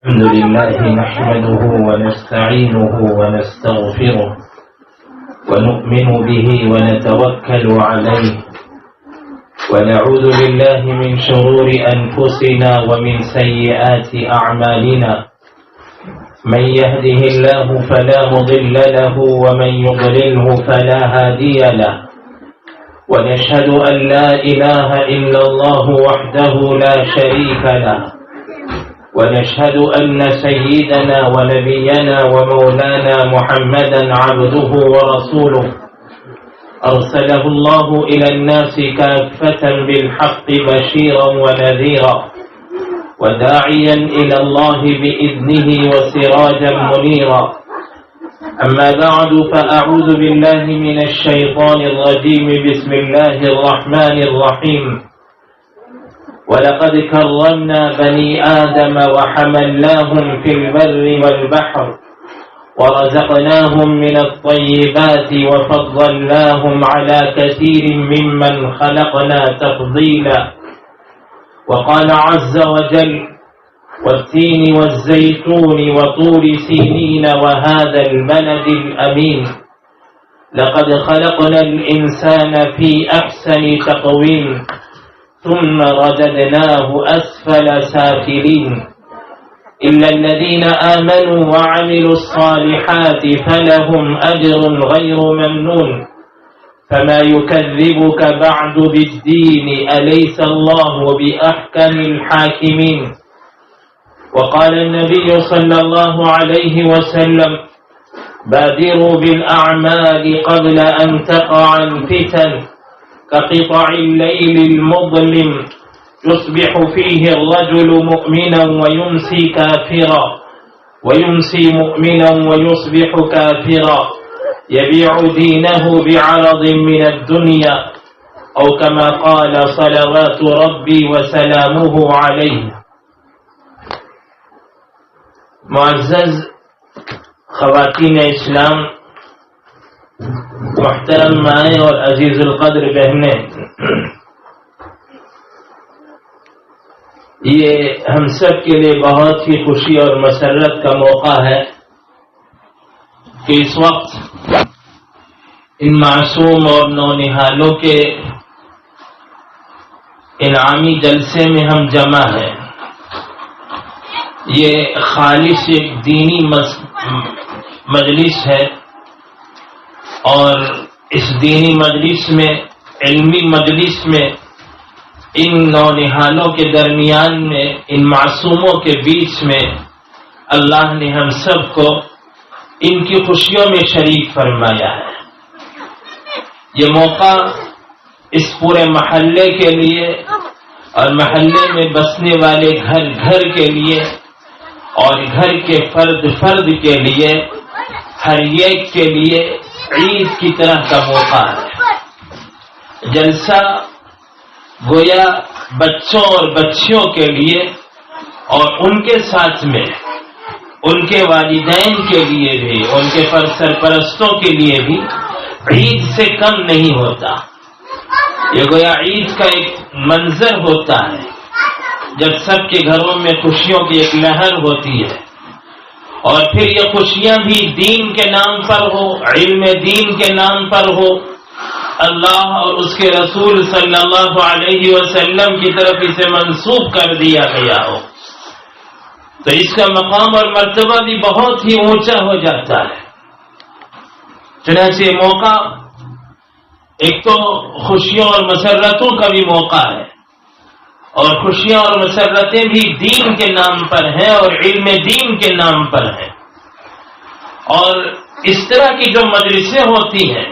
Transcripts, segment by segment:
الحمد لله نحمده ونستعينه ونستغفره ونؤمن به ونتوكل عليه ونعوذ بالله من شرور أنفسنا ومن سيئات أعمالنا من يهده الله فلا مضل له ومن يضلله فلا هادي له ونشهد أن لا إله إلا الله وحده لا شريك له ونشهد أن سيدنا ونبينا ومولانا محمدا عبده ورسوله أرسله الله إلى الناس كافة بالحق بشيرا ونذيرا وداعيا إلى الله بإذنه وسراجا منيرا أما بعد فأعوذ بالله من الشيطان الرجيم بسم الله الرحمن الرحيم ولقد كرمنا بني آدم وحملناهم في البر والبحر ورزقناهم من الطيبات وفضلناهم على كثير ممن خلقنا تفضيلا وقال عز وجل والتين والزيتون وطور سينين وهذا البلد الأمين لقد خلقنا الإنسان في أحسن تقويم ثم رددناه أسفل سافلين إلا الذين آمنوا وعملوا الصالحات فلهم أجر غير ممنون فما يكذبك بعد بالدين أليس الله بأحكم الحاكمين وقال النبي صلى الله عليه وسلم بادروا بالأعمال قبل أن تقع الفتن كقطع الليل المظلم يصبح فيه الرجل مؤمنا ويمسي كافرا ويمسي مؤمنا ويصبح كافرا يبيع دينه بعرض من الدنيا أو كما قال صلوات ربي وسلامه عليه. معزز خواتین اسلام، محترم مائیں اور عزیز القدر بہنیں، یہ ہم سب کے لیے بہت ہی خوشی اور مسرت کا موقع ہے کہ اس وقت ان معصوم اور نونہالوں کے انعامی جلسے میں ہم جمع ہیں۔ یہ خالص ایک دینی مجلس ہے اور اس دینی مجلس میں، علمی مجلس میں، ان نونہالوں کے درمیان میں، ان معصوموں کے بیچ میں اللہ نے ہم سب کو ان کی خوشیوں میں شریک فرمایا ہے۔ یہ موقع اس پورے محلے کے لیے اور محلے میں بسنے والے گھر گھر کے لیے اور گھر کے فرد فرد کے لیے، ہر ایک کے لیے عید کی طرح کا موقع ہے۔ جلسہ گویا بچوں اور بچیوں کے لیے اور ان کے ساتھ میں ان کے والدین کے لیے بھی، ان کے سرپرستوں کے لیے بھی عید سے کم نہیں ہوتا۔ یہ گویا عید کا ایک منظر ہوتا ہے جب سب کے گھروں میں خوشیوں کی ایک لہر ہوتی ہے، اور پھر یہ خوشیاں بھی دین کے نام پر ہو، علم دین کے نام پر ہو، اللہ اور اس کے رسول صلی اللہ علیہ وسلم کی طرف اسے منسوب کر دیا گیا ہو، تو اس کا مقام اور مرتبہ بھی بہت ہی اونچا ہو جاتا ہے۔ چنانچہ موقع ایک تو خوشیوں اور مسرتوں کا بھی موقع ہے، اور خوشیاں اور مسرتیں بھی دین کے نام پر ہیں اور علم دین کے نام پر ہیں۔ اور اس طرح کی جو مجلسیں ہوتی ہیں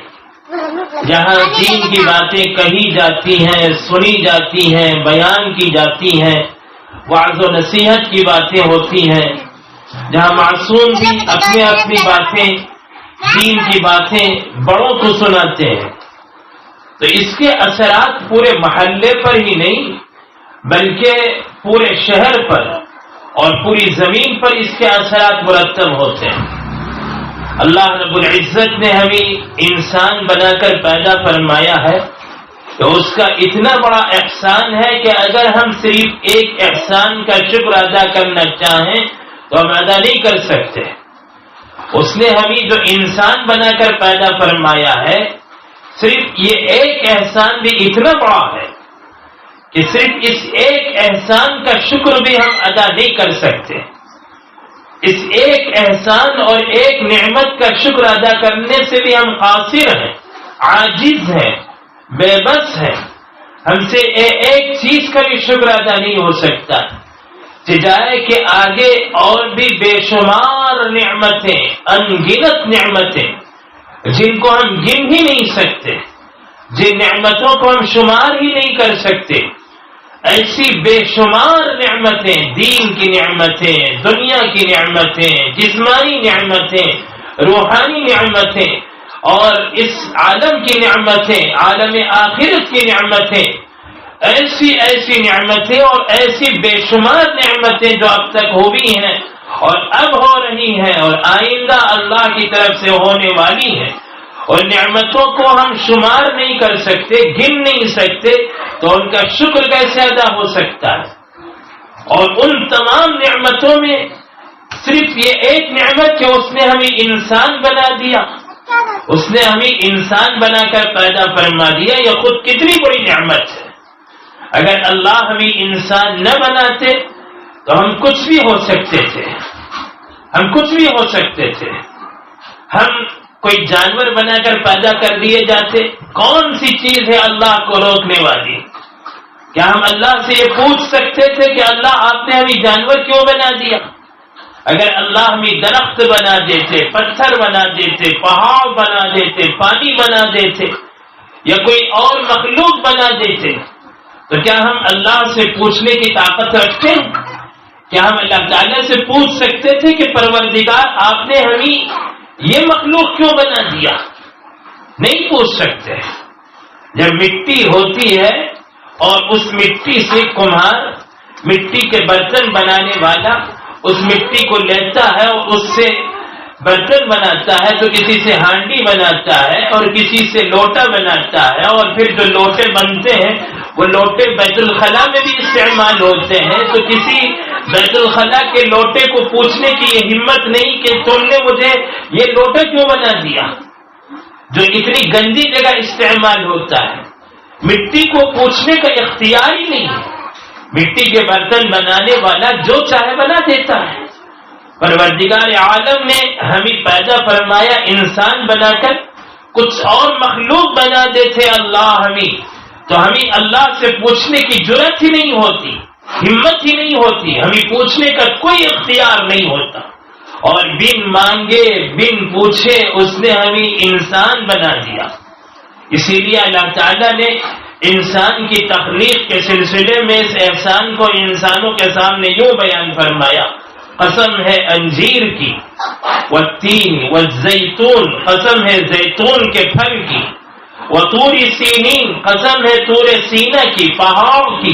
جہاں دین کی باتیں کہی جاتی ہیں، سنی جاتی ہیں، بیان کی جاتی ہیں، وعظ و نصیحت کی باتیں ہوتی ہیں، جہاں معصوم بھی اپنی اپنی باتیں، دین کی باتیں بڑوں کو سناتے ہیں، تو اس کے اثرات پورے محلے پر ہی نہیں بلکہ پورے شہر پر اور پوری زمین پر اس کے اثرات مرتب ہوتے ہیں۔ اللہ رب العزت نے ہمیں انسان بنا کر پیدا فرمایا ہے تو اس کا اتنا بڑا احسان ہے کہ اگر ہم صرف ایک احسان کا شکر ادا کرنا چاہیں تو ہم ادا نہیں کر سکتے۔ اس نے ہمیں جو انسان بنا کر پیدا فرمایا ہے، صرف یہ ایک احسان بھی اتنا بڑا ہے کہ صرف اس ایک احسان کا شکر بھی ہم ادا نہیں کر سکتے۔ اس ایک احسان اور ایک نعمت کا شکر ادا کرنے سے بھی ہم قاصر ہیں، عاجز ہیں، بے بس ہیں۔ ہم سے ایک چیز کا بھی شکر ادا نہیں ہو سکتا، سجائے کہ آگے اور بھی بے شمار نعمتیں، ان گنت نعمتیں جن کو ہم گن ہی نہیں سکتے، جن نعمتوں کو ہم شمار ہی نہیں کر سکتے، ایسی بے شمار نعمتیں، دین کی نعمتیں، دنیا کی نعمتیں، جسمانی نعمتیں، روحانی نعمتیں، اور اس عالم کی نعمتیں، عالم آخرت کی نعمتیں، ایسی ایسی نعمتیں اور ایسی بے شمار نعمتیں جو اب تک ہوئی ہیں اور اب ہو رہی ہیں اور آئندہ اللہ کی طرف سے ہونے والی ہیں، اور نعمتوں کو ہم شمار نہیں کر سکتے، گن نہیں سکتے، تو ان کا شکر کیسے ادا ہو سکتا ہے؟ اور ان تمام نعمتوں میں صرف یہ ایک نعمت کہ اس نے ہمیں انسان بنا دیا، اس نے ہمیں انسان بنا کر پیدا فرما دیا، یہ خود کتنی بڑی نعمت ہے۔ اگر اللہ ہمیں انسان نہ بناتے تو ہم کچھ بھی ہو سکتے تھے، ہم کچھ بھی ہو سکتے تھے، ہم کوئی جانور بنا کر پیدا کر دیے جاتے۔ کون سی چیز ہے اللہ کو روکنے والی؟ کیا ہم اللہ سے یہ پوچھ سکتے تھے کہ اللہ آپ نے ہمیں جانور کیوں بنا دیا؟ اگر اللہ ہمیں درخت بنا دیتے، پتھر بنا دیتے، پہاڑ بنا دیتے، پانی بنا دیتے، یا کوئی اور مخلوق بنا دیتے، تو کیا ہم اللہ سے پوچھنے کی طاقت رکھتے ہیں؟ کیا ہم اللہ تعالیٰ سے پوچھ سکتے تھے کہ پروردگار آپ نے ہمیں یہ مخلوق کیوں بنا دیا؟ نہیں پوچھ سکتے۔ جب مٹی ہوتی ہے اور اس مٹی سے کمہار، مٹی کے برتن بنانے والا اس مٹی کو لیتا ہے اور اس سے برتن بناتا ہے، تو کسی سے ہانڈی بناتا ہے اور کسی سے لوٹا بناتا ہے، اور پھر جو لوٹے بنتے ہیں وہ لوٹے بیت الخلاء میں بھی استعمال ہوتے ہیں، تو کسی بیت الخلاء کے لوٹے کو پوچھنے کی یہ ہمت نہیں کہ تم نے مجھے یہ لوٹا کیوں بنا دیا جو اتنی گندی جگہ استعمال ہوتا ہے۔ مٹی کو پوچھنے کا اختیار ہی نہیں ہے، مٹی کے برتن بنانے والا جو چاہے بنا دیتا ہے۔ پروردگار عالم نے ہمیں پیدا فرمایا انسان بنا کر، کچھ اور مخلوق بنا دیتے اللہ ہمیں، تو ہمیں اللہ سے پوچھنے کی جرأت ہی نہیں ہوتی، ہمت ہی نہیں ہوتی، ہمیں پوچھنے کا کوئی اختیار نہیں ہوتا، اور بن مانگے بن پوچھے اس نے ہمیں انسان بنا دیا۔ اسی لیے اللہ تعالیٰ نے انسان کی تخلیق کے سلسلے میں اس احسان کو انسانوں کے سامنے یوں بیان فرمایا، قسم ہے انجیر کی، والتین والزیتون، قسم ہے زیتون کے پھل کی، وطور سینین، قسم ہے طور سینہ کی، پہاڑ کی،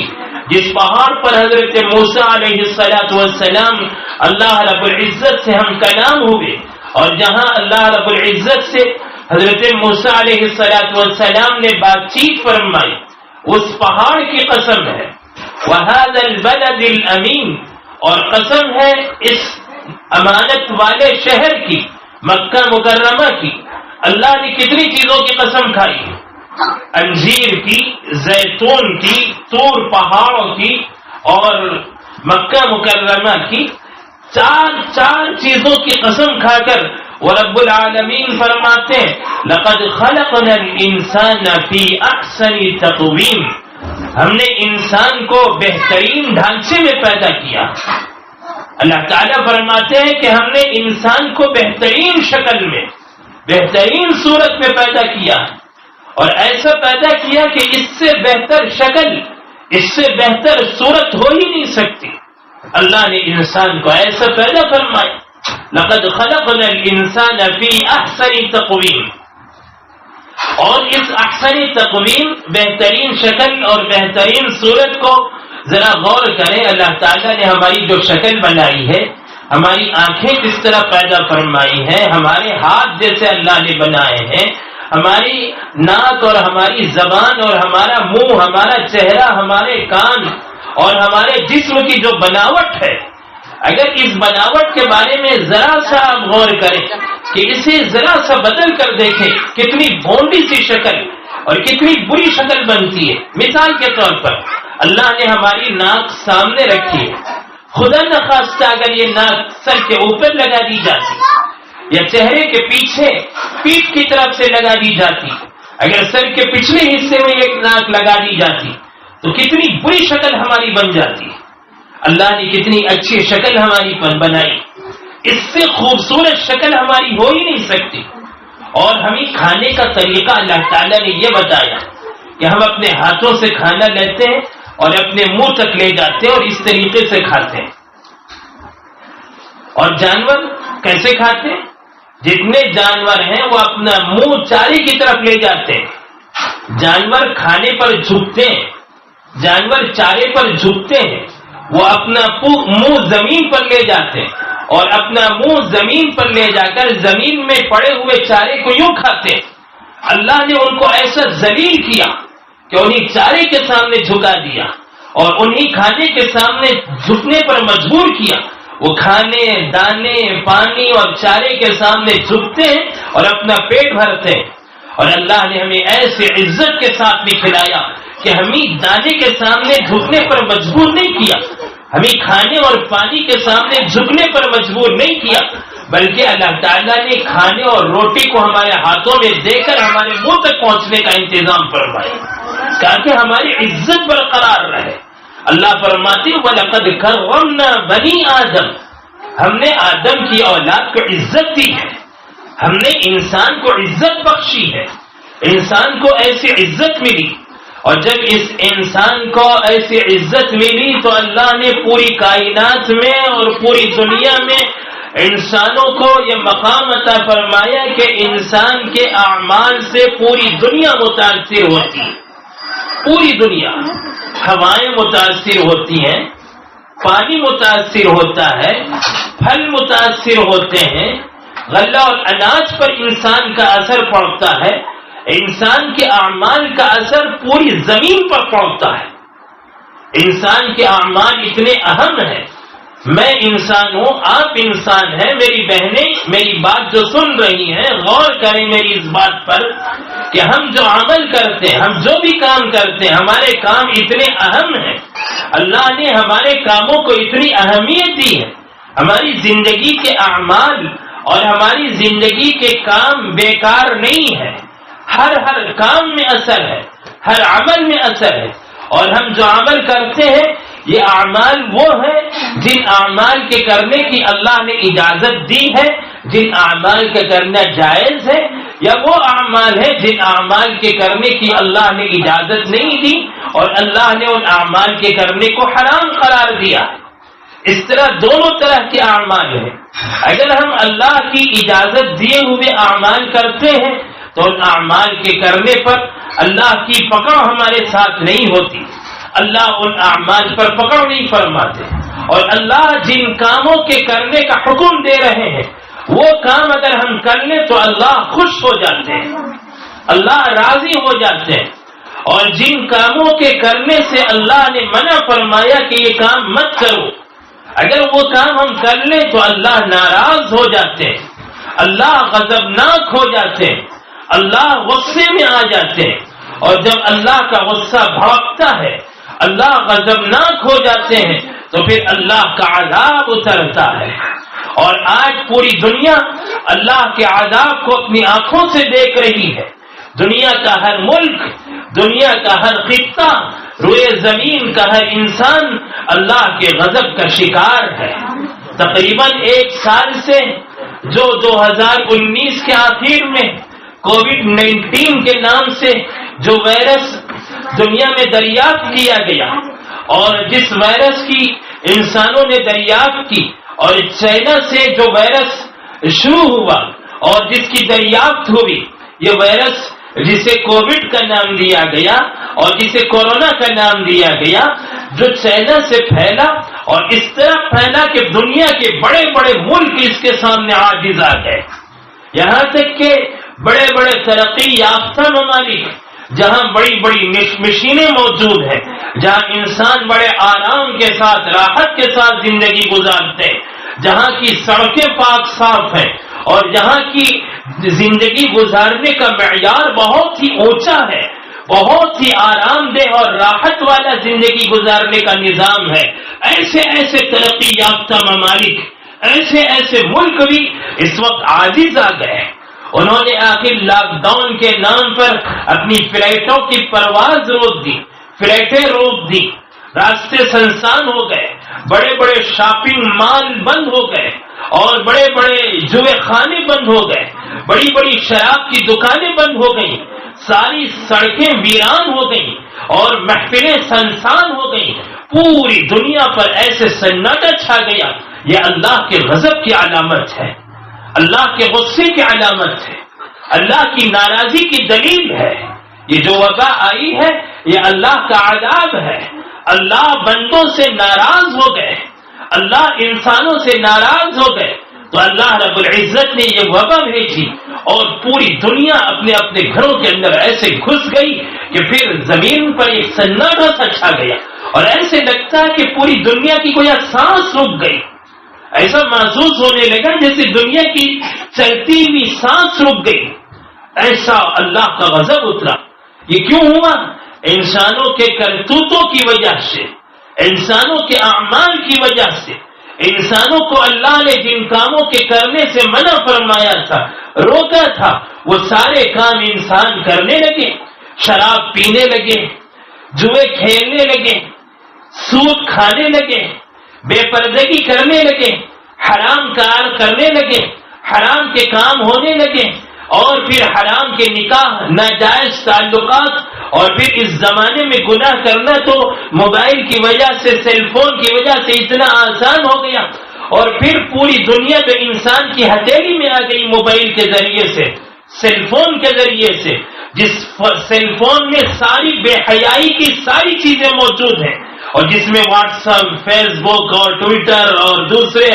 جس پہاڑ پر حضرت موسیٰ علیہ السلام اللہ رب العزت سے ہم کلام ہوئے، اور جہاں اللہ رب العزت سے حضرت موسیٰ علیہ السلام نے بات چیت فرمائی، اس پہاڑ کی قسم ہے، وَهَذَا الْبَلَدِ الْأَمِينَ، اور قسم ہے اس امانت والے شہر کی، مکہ مکرمہ کی۔ اللہ نے کتنی چیزوں کی قسم کھائی، انجیر کی، زیتون کی، طور پہاڑوں کی اور مکہ مکرمہ کی، چار چیزوں کی قسم کھا کر وہ رب العالمین فرماتے ہیں لقد خلقنا الانسان فی احسن تقویم، ہم نے انسان کو بہترین ڈھانچے میں پیدا کیا۔ اللہ تعالیٰ فرماتے ہیں کہ ہم نے انسان کو بہترین شکل میں، بہترین صورت میں پیدا کیا، اور ایسا پیدا کیا کہ اس سے بہتر شکل، اس سے بہتر صورت ہو ہی نہیں سکتی۔ اللہ نے انسان کو ایسا پیدا فرمایا، لقد خلقنا الانسان فی احسن تقویم، اور اس احسن تقویم، بہترین شکل اور بہترین صورت کو ذرا غور کریں۔ اللہ تعالیٰ نے ہماری جو شکل بنائی ہے، ہماری آنکھیں کس طرح پیدا فرمائی ہیں، ہمارے ہاتھ جیسے اللہ نے بنائے ہیں، ہماری ناک اور ہماری زبان اور ہمارا منہ، ہمارا چہرہ، ہمارے کان اور ہمارے جسم کی جو بناوٹ ہے، اگر اس بناوٹ کے بارے میں ذرا سا آپ غور کریں کہ اسے ذرا سا بدل کر دیکھیں کتنی بھونڈی سی شکل اور کتنی بری شکل بنتی ہے. مثال کے طور پر اللہ نے ہماری ناک سامنے رکھی ہے. خدا نخواستہ اگر یہ ناک سر کے اوپر لگا دی جاتی یا چہرے کے پیچھے پیٹھ کی طرف سے لگا دی جاتی, اگر سر کے پچھلے حصے میں ایک ناک لگا دی جاتی تو کتنی بری شکل ہماری بن جاتی. اللہ نے کتنی اچھی شکل ہماری پر بنائی, اس سے خوبصورت شکل ہماری ہو ہی نہیں سکتی. اور ہمیں کھانے کا طریقہ اللہ تعالیٰ نے یہ بتایا کہ ہم اپنے ہاتھوں سے کھانا لیتے ہیں اور اپنے منہ تک لے جاتے ہیں اور اس طریقے سے کھاتے ہیں. اور جانور کیسے کھاتے ہیں؟ جتنے جانور ہیں وہ اپنا منہ چارے کی طرف لے جاتے ہیں. جانور کھانے پر جھکتے ہیں, جانور چارے پر جھکتے ہیں, وہ اپنا منہ زمین پر لے جاتے ہیں اور اپنا منہ زمین پر لے جا کر زمین میں پڑے ہوئے چارے کو یوں کھاتے ہیں. اللہ نے ان کو ایسا ذلیل کیا کہ انہیں چارے کے سامنے جھکا دیا اور انہیں کھانے کے سامنے جھکنے پر مجبور کیا. وہ کھانے, دانے, پانی اور چارے کے سامنے جھکتے ہیں اور اپنا پیٹ بھرتے ہیں. اور اللہ نے ہمیں ایسے عزت کے ساتھ بھی کھلایا کہ ہمیں دانے کے سامنے جھکنے پر مجبور نہیں کیا, ہمیں کھانے اور پانی کے سامنے جھکنے پر مجبور نہیں کیا, بلکہ اللہ تعالیٰ نے کھانے اور روٹی کو ہمارے ہاتھوں میں دے کر ہمارے منہ تک پہنچنے کا انتظام فرمایا تاکہ ہماری عزت برقرار رہے. اللہ فرماتے ہیں وَلَقَدْ كَرَّمْنَا بَنِي آدم, ہم نے آدم کی اولاد کو عزت دی ہے, ہم نے انسان کو عزت بخشی ہے. انسان کو ایسی عزت ملی, اور جب اس انسان کو ایسی عزت ملی تو اللہ نے پوری کائنات میں اور پوری دنیا میں انسانوں کو یہ مقام عطا فرمایا کہ انسان کے اعمال سے پوری دنیا متاثر ہوتی ہے. پوری دنیا, ہوائیں متاثر ہوتی ہیں, پانی متاثر ہوتا ہے, پھل متاثر ہوتے ہیں, غلہ اور اناج پر انسان کا اثر پڑتا ہے, انسان کے اعمال کا اثر پوری زمین پر پڑتا ہے. انسان کے اعمال اتنے اہم ہیں. میں انسان ہوں, آپ انسان ہیں, میری بہنیں میری بات جو سن رہی ہیں غور کریں میری اس بات پر کہ ہم جو عمل کرتے ہیں, ہم جو بھی کام کرتے ہیں, ہمارے کام اتنے اہم ہیں. اللہ نے ہمارے کاموں کو اتنی اہمیت دی ہے. ہماری زندگی کے اعمال اور ہماری زندگی کے کام بیکار نہیں ہے. ہر کام میں اثر ہے, ہر عمل میں اثر ہے. اور ہم جو عمل کرتے ہیں یہ اعمال وہ ہیں جن اعمال کے کرنے کی اللہ نے اجازت دی ہے, جن اعمال کے کرنا جائز ہے, یا وہ اعمال ہیں جن اعمال کے کرنے کی اللہ نے اجازت نہیں دی اور اللہ نے ان اعمال کے کرنے کو حرام قرار دیا. اس طرح دونوں طرح کے اعمال ہیں. اگر ہم اللہ کی اجازت دیے ہوئے اعمال کرتے ہیں تو ان اعمال کے کرنے پر اللہ کی پکڑ ہمارے ساتھ نہیں ہوتی, اللہ ان اعمال پر پکڑ نہیں فرماتے. اور اللہ جن کاموں کے کرنے کا حکم دے رہے ہیں وہ کام اگر ہم کر لیں تو اللہ خوش ہو جاتے ہیں, اللہ راضی ہو جاتے ہیں. اور جن کاموں کے کرنے سے اللہ نے منع فرمایا کہ یہ کام مت کرو, اگر وہ کام ہم کر لیں تو اللہ ناراض ہو جاتے ہیں, اللہ غضبناک ہو جاتے ہیں, اللہ غصے میں آ جاتے ہیں. اور جب اللہ کا غصہ بھڑکتا ہے, اللہ غضبناک ہو جاتے ہیں, تو پھر اللہ کا عذاب اترتا ہے. اور آج پوری دنیا اللہ کے عذاب کو اپنی آنکھوں سے دیکھ رہی ہے. دنیا کا ہر ملک, دنیا کا ہر خطہ, روئے زمین کا ہر انسان اللہ کے غضب کا شکار ہے. تقریباً 1 سال سے جو 2019 کے آخر میں کووڈ-19 کے نام سے جو وائرس دنیا میں دریافت کیا گیا, اور جس وائرس کی انسانوں نے دریافت کی, اور چائنا سے جو وائرس شروع ہوا اور جس کی دریافت ہوئی, یہ وائرس جسے کووڈ کا نام دیا گیا اور جسے کورونا کا نام دیا گیا, جو چائنا سے پھیلا اور اس طرح پھیلا کہ دنیا کے بڑے بڑے ملک اس کے سامنے عاجز آ گئے. یہاں تک کہ بڑے بڑے ترقی یافتہ ممالک جہاں بڑی بڑی مشینیں موجود ہیں، جہاں انسان بڑے آرام کے ساتھ راحت کے ساتھ زندگی گزارتے ہیں، جہاں کی سڑکیں پاک صاف ہیں اور جہاں کی زندگی گزارنے کا معیار بہت ہی اونچا ہے، بہت ہی آرام دہ اور راحت والا زندگی گزارنے کا نظام ہے، ایسے ایسے ترقی یافتہ ممالک، ایسے ایسے ملک بھی اس وقت عاجز آ گئے۔ انہوں نے آخر لاک ڈاؤن کے نام پر اپنی فلائٹوں کی پرواز روک دی، فلائٹیں روک دی، راستے سنسان ہو گئے، بڑے بڑے شاپنگ مال بند ہو گئے اور بڑے بڑے جوے خانے بند ہو گئے، بڑی بڑی شراب کی دکانیں بند ہو گئیں، ساری سڑکیں ویران ہو گئیں اور محفلیں سنسان ہو گئیں، پوری دنیا پر ایسے سناٹا چھا گیا۔ یہ اللہ کے غضب کی علامت ہے، اللہ کے غصے کی علامت ہے، اللہ کی ناراضی کی دلیل ہے۔ یہ جو وبا آئی ہے یہ اللہ کا عذاب ہے۔ اللہ بندوں سے ناراض ہو گئے، اللہ انسانوں سے ناراض ہو گئے تو اللہ رب العزت نے یہ وبا بھیجی اور پوری دنیا اپنے اپنے گھروں کے اندر ایسے گھس گئی کہ پھر زمین پر ایک سناٹا سا چھا گیا اور ایسے لگتا ہے کہ پوری دنیا کی کوئی سانس رک گئی۔ ایسا محسوس ہونے لگا جیسے دنیا کی چلتی ہوئی سانس رک گئی۔ ایسا اللہ کا غضب اترا۔ یہ کیوں ہوا؟ انسانوں کے کرتوتوں کی وجہ سے، انسانوں کے اعمال کی وجہ سے، انسانوں کو اللہ نے جن کاموں کے کرنے سے منع فرمایا تھا، روکا تھا، وہ سارے کام انسان کرنے لگے، شراب پینے لگے، جوئے کھیلنے لگے، سود کھانے لگے، بے پردگی کرنے لگے، حرام کار کرنے لگے، حرام کے کام ہونے لگے اور پھر حرام کے نکاح، ناجائز تعلقات، اور پھر اس زمانے میں گناہ کرنا تو موبائل کی وجہ سے، سیل فون کی وجہ سے اتنا آسان ہو گیا اور پھر پوری دنیا میں انسان کی ہتھیلی میں آ گئی موبائل کے ذریعے سے، سیل فون کے ذریعے سے، جس سیل فون میں ساری بے حیائی کی ساری چیزیں موجود ہیں اور جس میں واٹس ایپ، فیس بک اور ٹویٹر اور دوسرے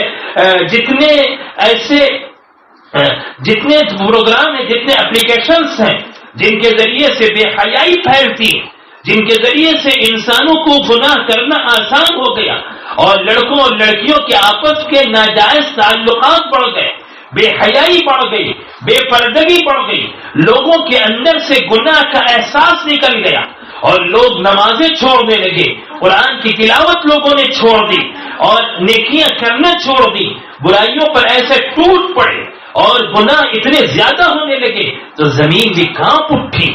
جتنے پروگرام ہیں، جتنے اپلیکیشنز ہیں جن کے ذریعے سے بے حیائی پھیلتی ہے، جن کے ذریعے سے انسانوں کو گناہ کرنا آسان ہو گیا اور لڑکوں اور لڑکیوں کے آپس کے ناجائز تعلقات بڑھ گئے، بے حیائی بڑھ گئی، بے پردگی بڑھ گئی، لوگوں کے اندر سے گناہ کا احساس نکل گیا اور لوگ نمازیں چھوڑنے لگے، قرآن کی تلاوت لوگوں نے چھوڑ دی اور نیکیاں کرنا چھوڑ دی، برائیوں پر ایسے ٹوٹ پڑے اور گناہ اتنے زیادہ ہونے لگے تو زمین بھی کانپ اٹھی،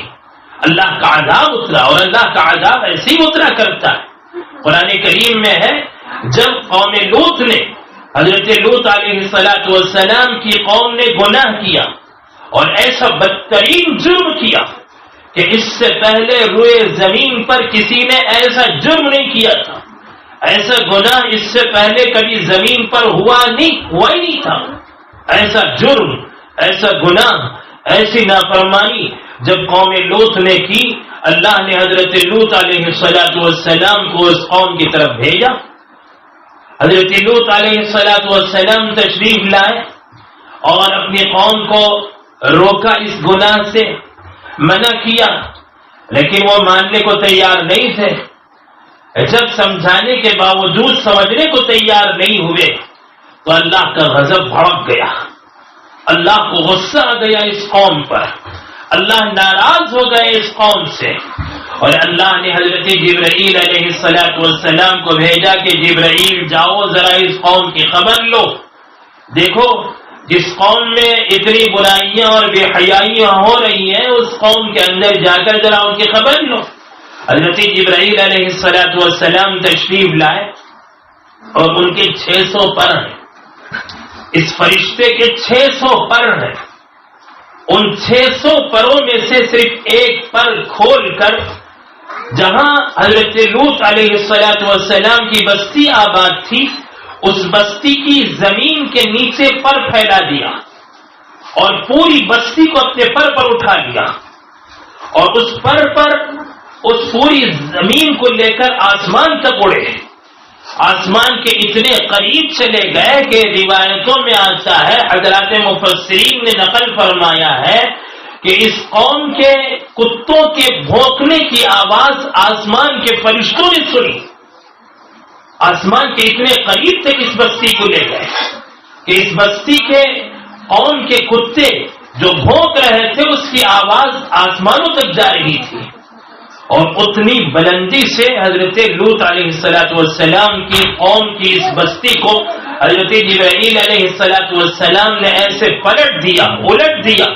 اللہ کا عذاب اترا اور اللہ کا عذاب ایسے ہی اترا کرتا ہے۔ قرآن کریم میں ہے جب قوم لوط نے، حضرت لوط علیہ السلام کی قوم نے گناہ کیا اور ایسا بدترین جرم کیا کہ اس سے پہلے روئے زمین پر کسی نے ایسا جرم نہیں کیا تھا، ایسا گناہ اس سے پہلے کبھی زمین پر ہوا ہی نہیں تھا، ایسا جرم، ایسا گناہ، ایسی نافرمانی جب قوم لوط نے کی، اللہ نے حضرت لوط علیہ السلام کو اس قوم کی طرف بھیجا۔ حضرت لوط علیہ السلام تشریف لائے اور اپنی قوم کو روکا، اس گناہ سے منع کیا، لیکن وہ ماننے کو تیار نہیں تھے۔ جب سمجھانے کے باوجود سمجھنے کو تیار نہیں ہوئے تو اللہ کا غضب بھڑک گیا، اللہ کو غصہ آ گیا اس قوم پر، اللہ ناراض ہو گئے اس قوم سے اور اللہ نے حضرت جبرائیل علیہ السلام کو بھیجا کہ جبرائیل جاؤ ذرا اس قوم کی خبر لو، دیکھو جس قوم میں اتنی برائیاں اور بے حیائیاں ہو رہی ہیں اس قوم کے اندر جا کر ذرا ان کی خبر لو۔ حضرت جبرائیل علیہ السلام تشریف لائے اور ان کے 600 پر ہیں، اس فرشتے کے 600 پر ہیں، ان 600 پروں میں سے صرف ایک پر کھول کر جہاں حضرت لوط علیہ السلام کی بستی آباد تھی اس بستی کی زمین کے نیچے پر پھیلا دیا اور پوری بستی کو اپنے پر اٹھا لیا اور اس پر اس پوری زمین کو لے کر آسمان تک اڑے، آسمان کے اتنے قریب چلے گئے کہ روایتوں میں آتا ہے، حضرات مفسرین نے نقل فرمایا ہے کہ اس قوم کے کتوں کے بھونکنے کی آواز آسمان کے فرشتوں نے سنی. آسمان کے اتنے قریب تک اس بستی کو لے گئے کہ اس بستی کے قوم کے کتے جو بھونک رہے تھے اس کی آواز آسمانوں تک جا رہی تھی. اور اتنی بلندی سے حضرت لوط علیہ السلام کی قوم کی اس بستی کو حضرت جبرائیل علیہ السلام نے ایسے الٹ دیا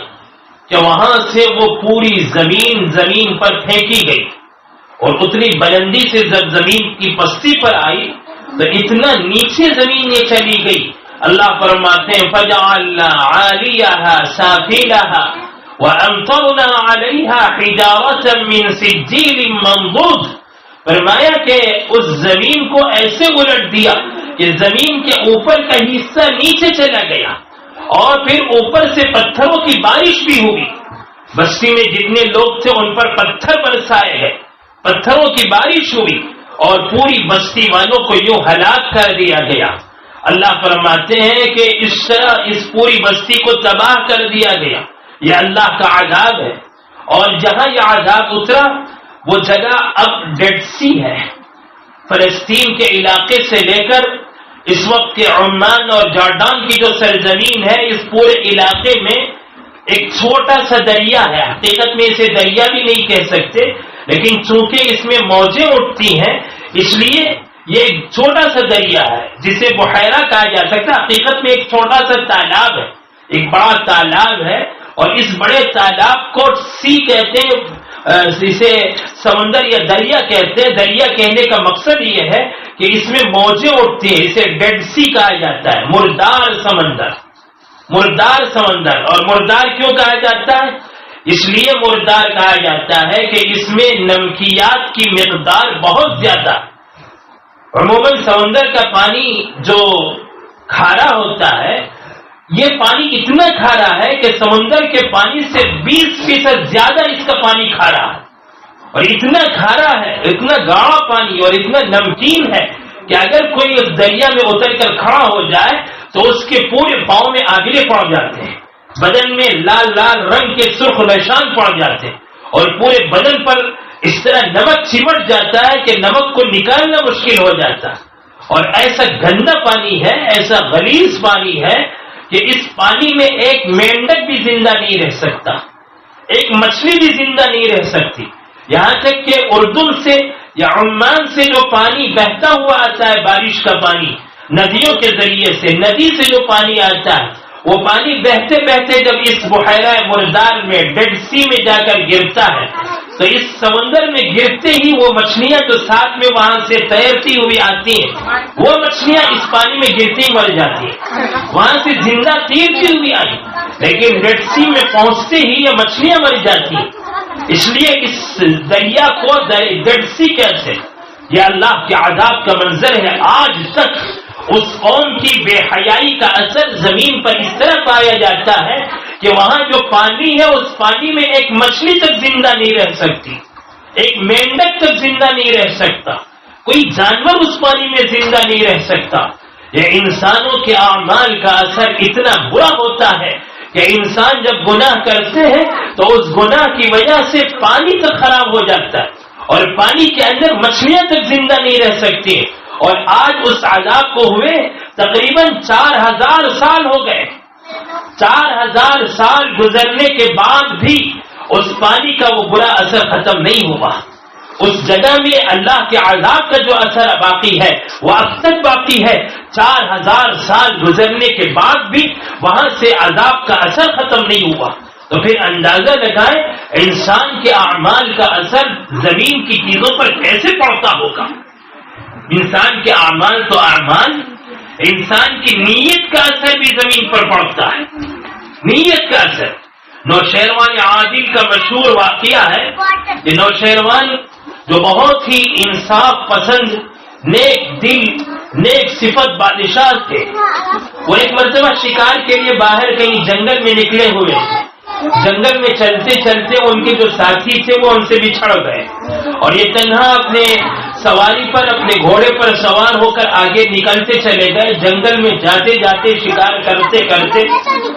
کہ وہاں سے وہ پوری زمین پر پھینکی گئی. اور اتنی بلندی سے جب زمین کی پستی پر آئی تو اتنا نیچے زمین یہ چلی گئی. اللہ فرماتے ہیں فَجَعَلْنَا عَالِيَهَا سَافِلَهَا وَأَمْطَرْنَا عَلَيْهَا حِجَارَةً مِّن سِجِّيلٍ مَّنضُودٍ. فرمایا کہ اس زمین کو ایسے الٹ دیا کہ زمین کے اوپر کا حصہ نیچے چلا گیا اور پھر اوپر سے پتھروں کی بارش بھی ہوئی. بستی میں جتنے لوگ تھے ان پر پتھر برسائے گئے, پتھروں کی بارش ہوئی اور پوری بستی والوں کو یوں ہلاک کر دیا گیا. اللہ فرماتے ہیں کہ اس طرح اس پوری بستی کو تباہ کر دیا گیا. یہ اللہ کا عذاب ہے. اور جہاں یہ عذاب اترا وہ جگہ اب ڈیڈ سی ہے. فلسطین کے علاقے سے لے کر اس وقت کے عمان اور جارڈان کی جو سرزمین ہے, اس پورے علاقے میں ایک چھوٹا سا دریا ہے. حقیقت میں اسے دریا بھی نہیں کہہ سکتے, لیکن چونکہ اس میں موجیں اٹھتی ہیں اس لیے یہ ایک چھوٹا سا دریا ہے جسے بحیرہ کہا جا سکتا. حقیقت میں ایک چھوٹا سا تالاب ہے, ایک بڑا تالاب ہے. اور اس بڑے تالاب کو سی کہتے ہیں, اسے سمندر یا دریا کہتے ہیں. دریا کہنے کا مقصد یہ ہے کہ اس میں موجیں اٹھتی ہیں, اسے ڈیڈ سی کہا جاتا ہے, مردار سمندر. اور مردار کیوں کہا جاتا ہے؟ اس لیے مردار کہا جاتا ہے کہ اس میں نمکیات کی مقدار بہت زیادہ. عموماً سمندر کا پانی جو کھارا ہوتا ہے, یہ پانی اتنا کھارا ہے کہ سمندر کے پانی سے 20% زیادہ اس کا پانی کھارا ہے. اور اتنا کھارا ہے, اتنا گاڑھا پانی اور اتنا نمکین ہے کہ اگر کوئی اس دریا میں اتر کر کھڑا ہو جائے تو اس کے پورے پاؤں میں آگرے پڑ جاتے ہیں, بدن میں لال لال رنگ کے سرخ نشان پڑ جاتے ہیں اور پورے بدن پر اس طرح نمک چمٹ جاتا ہے کہ نمک کو نکالنا مشکل ہو جاتا ہے. اور ایسا گندا پانی ہے, ایسا غلیظ پانی ہے کہ اس پانی میں ایک مینڈک بھی زندہ نہیں رہ سکتا, ایک مچھلی بھی زندہ نہیں رہ سکتی. یہاں تک کہ اردن سے یا عمان سے جو پانی بہتا ہوا آتا ہے, بارش کا پانی ندیوں کے ذریعے سے, ندی سے جو پانی آتا ہے, وہ پانی بہتے بہتے جب اس بحیرہ مردار میں ڈیڈ سی میں جا کر گرتا ہے تو اس سمندر میں گرتے ہی وہ مچھلیاں جو ساتھ میں وہاں سے تیرتی ہوئی آتی ہیں, وہ مچھلیاں اس پانی میں گرتی ہی مر جاتی ہیں. وہاں سے زندہ تیرتی ہوئی آئی, لیکن ڈیڈ سی میں پہنچتے ہی یہ مچھلیاں مر جاتی ہیں. اس لیے اس دریا کو ڈیڈ سی کہتے ہیں. یہ اللہ کے عذاب کا منظر ہے. آج تک اس قوم کی بے حیائی کا اثر زمین پر اس طرح پایا جاتا ہے کہ وہاں جو پانی ہے اس پانی میں ایک مچھلی تک زندہ نہیں رہ سکتی, ایک مینڈک تک زندہ نہیں رہ سکتا, کوئی جانور اس پانی میں زندہ نہیں رہ سکتا. یہ انسانوں کے اعمال کا اثر اتنا برا ہوتا ہے کہ انسان جب گناہ کرتے ہیں تو اس گناہ کی وجہ سے پانی تک خراب ہو جاتا ہے اور پانی کے اندر مچھلیاں تک زندہ نہیں رہ سکتی. اور آج اس عذاب کو ہوئے تقریباً 4000 سال ہو گئے. 4000 سال گزرنے کے بعد بھی اس پانی کا وہ برا اثر ختم نہیں ہوا. اس جگہ میں اللہ کے عذاب کا جو اثر باقی ہے وہ اب تک باقی ہے. 4000 سال گزرنے کے بعد بھی وہاں سے عذاب کا اثر ختم نہیں ہوا. تو پھر اندازہ لگائیں انسان کے اعمال کا اثر زمین کی چیزوں پر کیسے پڑتا ہوگا. انسان کے اعمال تو اعمال, انسان کی نیت کا اثر بھی زمین پر پڑتا ہے. نیت کا اثر. نوشیروان عادل کا مشہور واقعہ ہے کہ نوشیروان جو بہت ہی انصاف پسند, نیک دل, نیک صفت بادشاہ تھے, وہ ایک مرتبہ شکار کے لیے باہر کہیں جنگل میں نکلے ہوئے. جنگل میں چلتے چلتے ان کے جو ساتھی تھے وہ ان سے بچھڑ گئے اور یہ تنہا اپنے سواری پر, اپنے گھوڑے پر سوار ہو کر آگے نکلتے چلے گئے. جنگل میں جاتے جاتے, شکار کرتے کرتے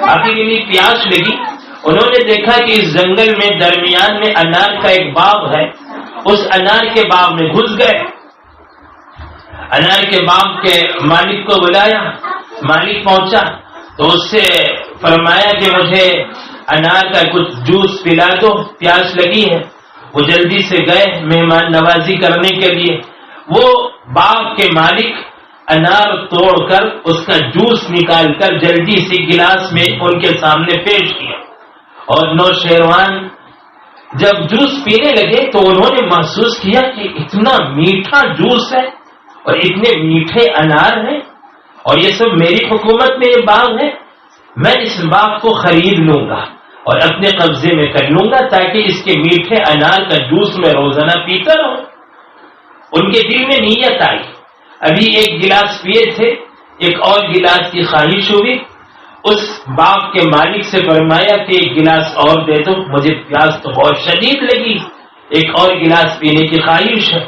آخر انہیں پیاس لگی انہوں نے دیکھا کہ اس جنگل میں درمیان میں انار کا ایک باغ ہے، اس انار کے باغ میں گھس گئے، انار کے باغ کے مالک کو بلایا، مالک پہنچا تو اس سے فرمایا کہ مجھے انار کا کچھ جوس پلا دو، پیاس لگی ہے۔ وہ جلدی سے گئے مہمان نوازی کرنے کے لیے، وہ باغ کے مالک انار توڑ کر اس کا جوس نکال کر جلدی سے گلاس میں ان کے سامنے پیش کیا، اور نوشیروان جب جوس پینے لگے تو انہوں نے محسوس کیا کہ اتنا میٹھا جوس ہے اور اتنے میٹھے انار ہیں، اور یہ سب میری حکومت میں یہ باغ ہے، میں اس باغ کو خرید لوں گا اور اپنے قبضے میں کر لوں گا تاکہ اس کے میٹھے انار کا جوس میں روزانہ پیتا رہوں۔ ان کے دل میں نیت آئی، ابھی ایک گلاس پیے تھے، ایک اور گلاس کی خواہش ہوئی، اس باغ کے مالک سے فرمایا کہ ایک گلاس اور دے دو، مجھے پیاس تو بہت شدید لگی، ایک اور گلاس پینے کی خواہش ہے۔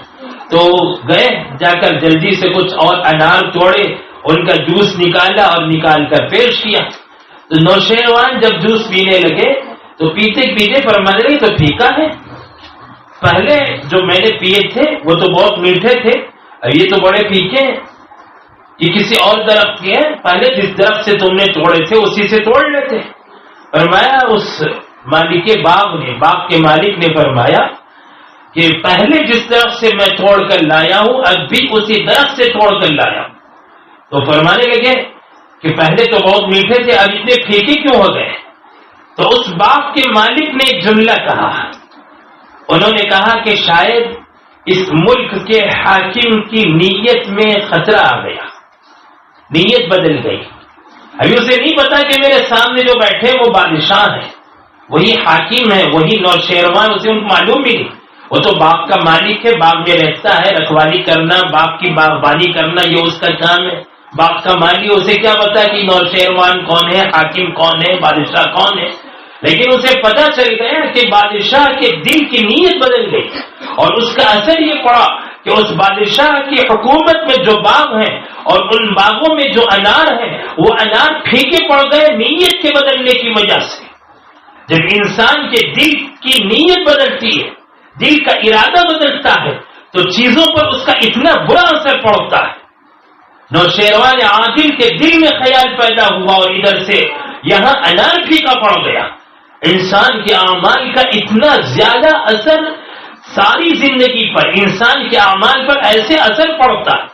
تو گئے، جا کر جلدی سے کچھ اور انار توڑے، ان کا جوس نکالا اور نکال کر پیش کیا۔ تو نوشیروان جب جوس پینے لگے تو پیتے پیتے فرمانے لگے تو پھیکا ہے، پہلے جو میں نے پیے تھے وہ تو بہت میٹھے تھے، یہ تو بڑے پھیکے ہیں، یہ کسی اور درخت کے ہیں، پہلے جس درخت سے تم نے توڑے تھے اسی سے توڑ لیتے۔ فرمایا اس مالک باغ نے، باغ کے مالک نے فرمایا کہ پہلے جس درخت سے میں توڑ کر لایا ہوں اب بھی اسی درخت سے توڑ کر لایا ہوں۔ تو فرمانے لگے کہ پہلے تو بہت میٹھے تھے، اب اتنے پھیکے کیوں ہو گئے؟ تو اس باغ کے مالک نے ایک جملہ کہا، انہوں نے کہا کہ شاید اس ملک کے حاکم کی نیت میں خطرہ آ گیا، نیت بدل گئی، ابھی اسے نہیں پتا کہ میرے سامنے جو بیٹھے وہ بادشاہ ہیں، وہی حاکم ہے، وہی نوشیروان، اسے ان کو معلوم بھی نہیں، وہ تو باغ کا مالک ہے، باغ میں رہتا ہے، رکھوالی کرنا، باغ کی باغبانی کرنا یہ اس کا کام ہے، باغ کا مالک، اسے کیا پتا کہ نوشیروان کون ہے، حاکم کون ہے، بادشاہ کون ہے، لیکن اسے پتا چل گیا کہ بادشاہ کے دل کی نیت بدل گئی، اور اس کا اثر یہ پڑا کہ اس بادشاہ کی حکومت میں جو باغ ہیں اور ان باغوں میں جو انار ہیں وہ انار پھیکے پڑ گئے نیت کے بدلنے کی وجہ سے۔ جب انسان کے دل کی نیت بدلتی ہے، دل کا ارادہ بدلتا ہے تو چیزوں پر اس کا اتنا برا اثر پڑتا ہے۔ نوشیروان عادل کے دل میں خیال پیدا ہوا اور ادھر سے یہاں انار پھیکا پڑ گیا۔ انسان کے اعمال کا اتنا زیادہ اثر ساری زندگی پر، انسان کے اعمال پر ایسے اثر پڑتا ہے،